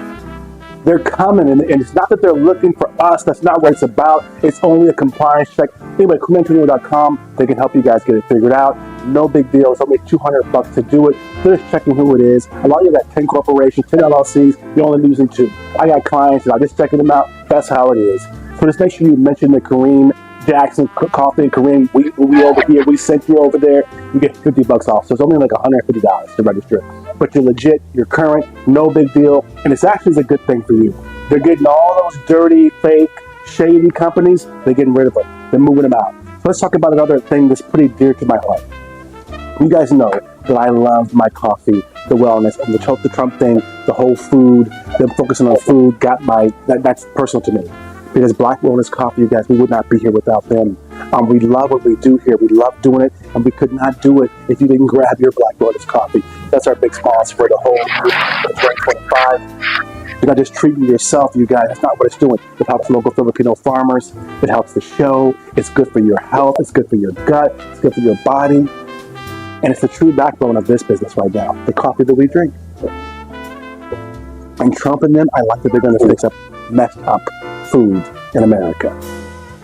They're coming, and it's not that they're looking for us. That's not what it's about. It's only a compliance check. Anyway, KareemJackson.com, they can help you guys get it figured out. No big deal. It's only $200 to do it. They're just checking who it is. A lot of you got 10 corporations, 10 LLCs. You're only using 2. I got clients, and I'm just checking them out. That's how it is. So just make sure you mention the Kareem Jackson Coffee and Kareem. We over here. We sent you over there. You get $50 off. So it's only like $150 to register. But you're legit, you're current, no big deal, and it's actually a good thing for you. They're getting all those dirty, fake, shady companies, they're getting rid of them. They're moving them out. So let's talk about another thing that's pretty dear to my heart. You guys know that I love my coffee, the wellness, and the Trump thing, the whole food, them focusing on food, that's personal to me. Because Black Wellness Coffee, you guys, we would not be here without them. We love what we do here. We love doing it, and we could not do it if you didn't grab your Black Wellness Coffee. That's our big sponsor for the whole year, 2025. You're not just treating yourself, you guys. That's not what it's doing. It helps local Filipino farmers. It helps the show. It's good for your health. It's good for your gut. It's good for your body. And it's the true backbone of this business right now, the coffee that we drink. And Trump and them, I like that they're going to fix up messed up food in America.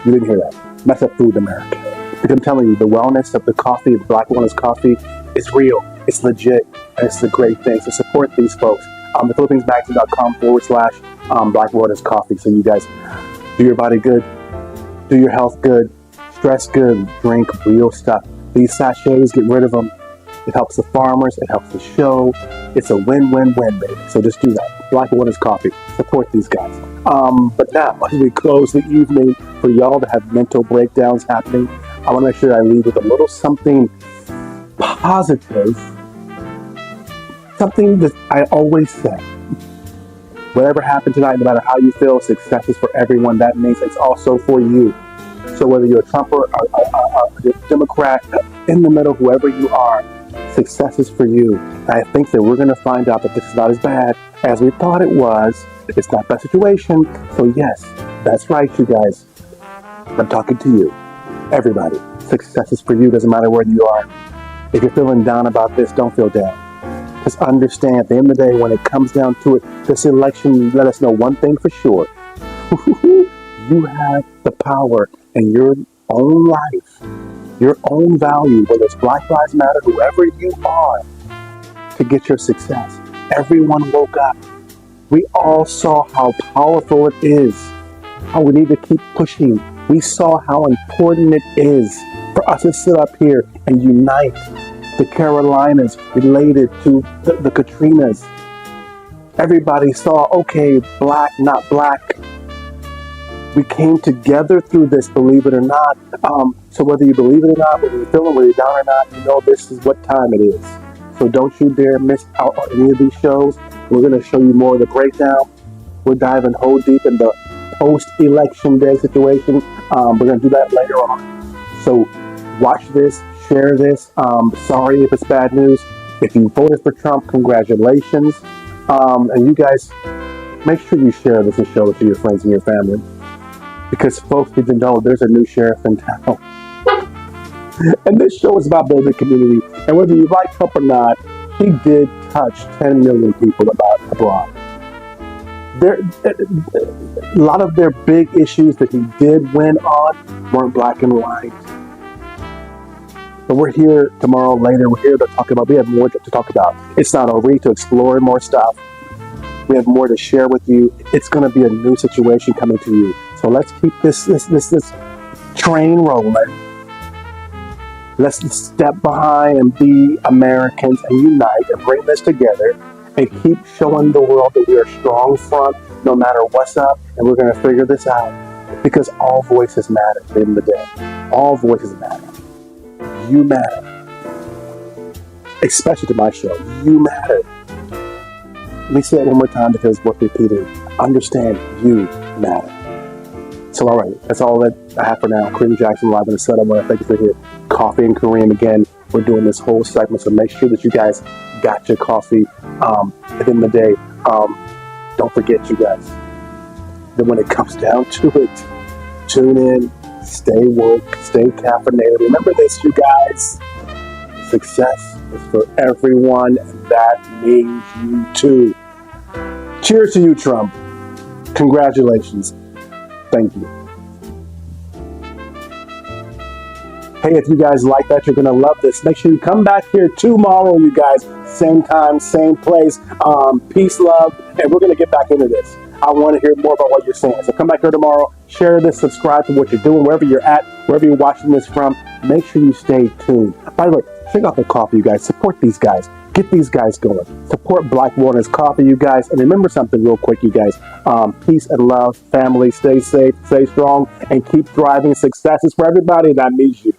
You didn't hear that. Mess up food in America. Because I'm telling you, the wellness of the coffee, the Black Wellness Coffee, is real. It's legit. And it's a great thing. So support these folks. The PhilippinesMagazine.com/Black Wellness Coffee. So you guys do your body good, do your health good, stress good, drink real stuff. These sachets, get rid of them. It helps the farmers. It helps the show. It's a win-win-win, baby. So just do that. Black Wellness Coffee. Support these guys. But now, as we close the evening, for y'all to have mental breakdowns happening, I want to make sure I leave with a little something positive. Something that I always say. Whatever happened tonight, no matter how you feel, success is for everyone. That means it's also for you. So whether you're a Trumper, a Democrat, in the middle, whoever you are, success is for you. And I think that we're going to find out that this is not as bad as we thought it was. It's not that situation. So yes, that's right, you guys. I'm talking to you. Everybody. Success is for you. Doesn't matter where you are. If you're feeling down about this, don't feel down. Just understand, at the end of the day, when it comes down to it, this election let us know one thing for sure. You have the power in your own life, your own value, whether it's Black Lives Matter, whoever you are, to get your success. Everyone woke up. We all saw how powerful it is, how we need to keep pushing. We saw how important it is for us to sit up here and unite. The Carolinas related to the Katrinas. Everybody saw, okay, black, not black. We came together through this, believe it or not. So whether you believe it or not, whether you're feeling, whether you're down or not, you know this is what time it is. So don't you dare miss out on any of these shows. We're going to show you more of the breakdown. We're diving whole deep in the post-election day situation. We're going to do that later on. So watch this, share this. Sorry if it's bad news. If you voted for Trump, congratulations. And you guys, make sure you share this and show it to your friends and your family. Because folks need to know there's a new sheriff in town. And this show is about building community. And whether you like Trump or not, he did touch 10 million people abroad. A lot of their big issues that he did win on weren't black and white. But we're here tomorrow, later. We're here to talk about, we have more to talk about. It's not over. We need to explore more stuff. We have more to share with you. It's going to be a new situation coming to you. So let's keep this train rolling. Let's step behind and be Americans and unite and bring this together and keep showing the world that we are strong front no matter what's up, and we're going to figure this out because all voices matter at the end of the day. All voices matter. You matter. Especially to my show. You matter. Let me say it one more time because it's worth repeating. Understand you matter. So, all right, that's all that I have for now. Kareem Jackson live in the set. I want to thank you for here. Coffee and Kareem again. We're doing this whole segment, so make sure that you guys got your coffee. At the end of the day, don't forget, you guys, that when it comes down to it, tune in, stay woke, stay caffeinated. Remember this, you guys. Success is for everyone, and that means you too. Cheers to you, Trump. Congratulations. Thank you. Hey, if you guys like that, you're going to love this. Make sure you come back here tomorrow, you guys. Same time, same place. Peace, love, and we're going to get back into this. I want to hear more about what you're saying. So come back here tomorrow, share this, subscribe to what you're doing, wherever you're at, wherever you're watching this from. Make sure you stay tuned. By the way, check out the coffee, you guys. Support these guys. Get these guys going. Support Black Warner's Coffee, you guys. And remember something real quick, you guys. Peace and love, family. Stay safe, stay strong, and keep thriving. Success is for everybody, and that means you.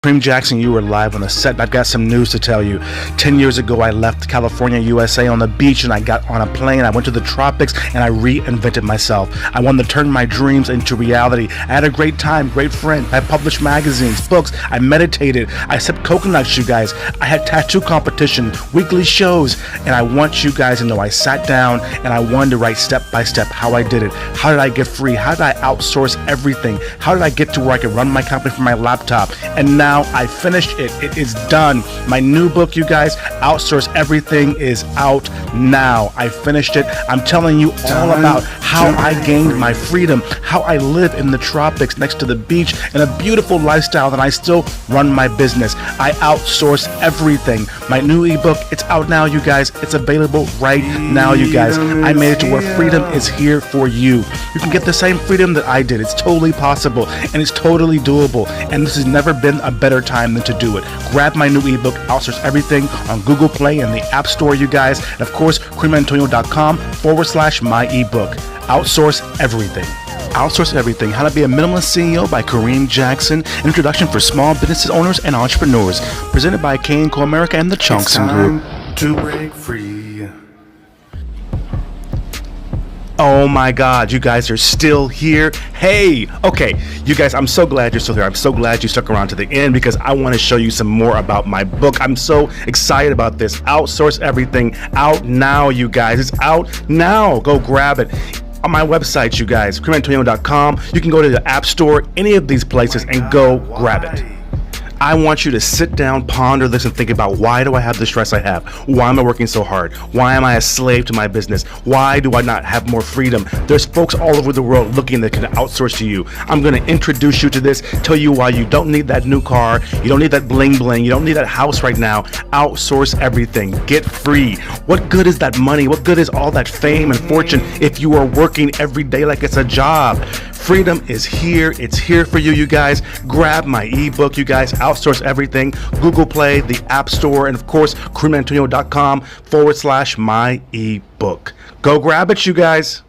Kareem Jackson, you were live on the set. I've got some news to tell you. 10 years ago, I left California, USA on the beach, and I got on a plane. I went to the tropics, and I reinvented myself. I wanted to turn my dreams into reality. I had a great time, great friend. I published magazines, books. I meditated. I sipped coconuts, you guys. I had tattoo competition, weekly shows, and I want you guys to know I sat down, and I wanted to write step by step how I did it. How did I get free? How did I outsource everything? How did I get to where I could run my company from my laptop? And now I finished it. It is done. My new book, you guys, Outsource Everything, is out now. I finished it. I'm telling you all about how I gained my freedom, how I live in the tropics next to the beach in a beautiful lifestyle, and I still run my business. I outsource everything. My new ebook, it's out now, you guys. It's available right now, you guys. I made it to where freedom is here for you. You can get the same freedom that I did. It's totally possible, and it's totally doable, and this has never been a better time than to do it. Grab my new ebook, Outsource Everything, on Google Play and the App Store, you guys. And of course, KareemAntonio.com/my ebook. Outsource Everything. Outsource Everything, How to Be a Minimalist CEO by Kareem Jackson. Introduction for small business owners and entrepreneurs. Presented by K&Co America and the Chunkston Group. To break free. Oh my God, you guys are still here. Hey, okay, you guys, I'm so glad you're still here. I'm so glad you stuck around to the end because I want to show you some more about my book. I'm so excited about this. Outsource Everything, out now, you guys. It's out now. Go grab it. On my website, you guys, KareemAntonio.com. You can go to the App Store, any of these places, and go grab it. I want you to sit down, ponder this, and think about, why do I have the stress I have? Why am I working so hard? Why am I a slave to my business? Why do I not have more freedom? There's folks all over the world looking that can outsource to you. I'm going to introduce you to this, tell you why you don't need that new car, you don't need that bling bling, you don't need that house right now. Outsource everything. Get free. What good is that money? What good is all that fame and fortune if you are working every day like it's a job? Freedom is here. It's here for you, you guys. Grab my ebook, you guys. Outsource Everything. Google Play, the App Store, and of course, KareemAntonio.com/my ebook. Go grab it, you guys.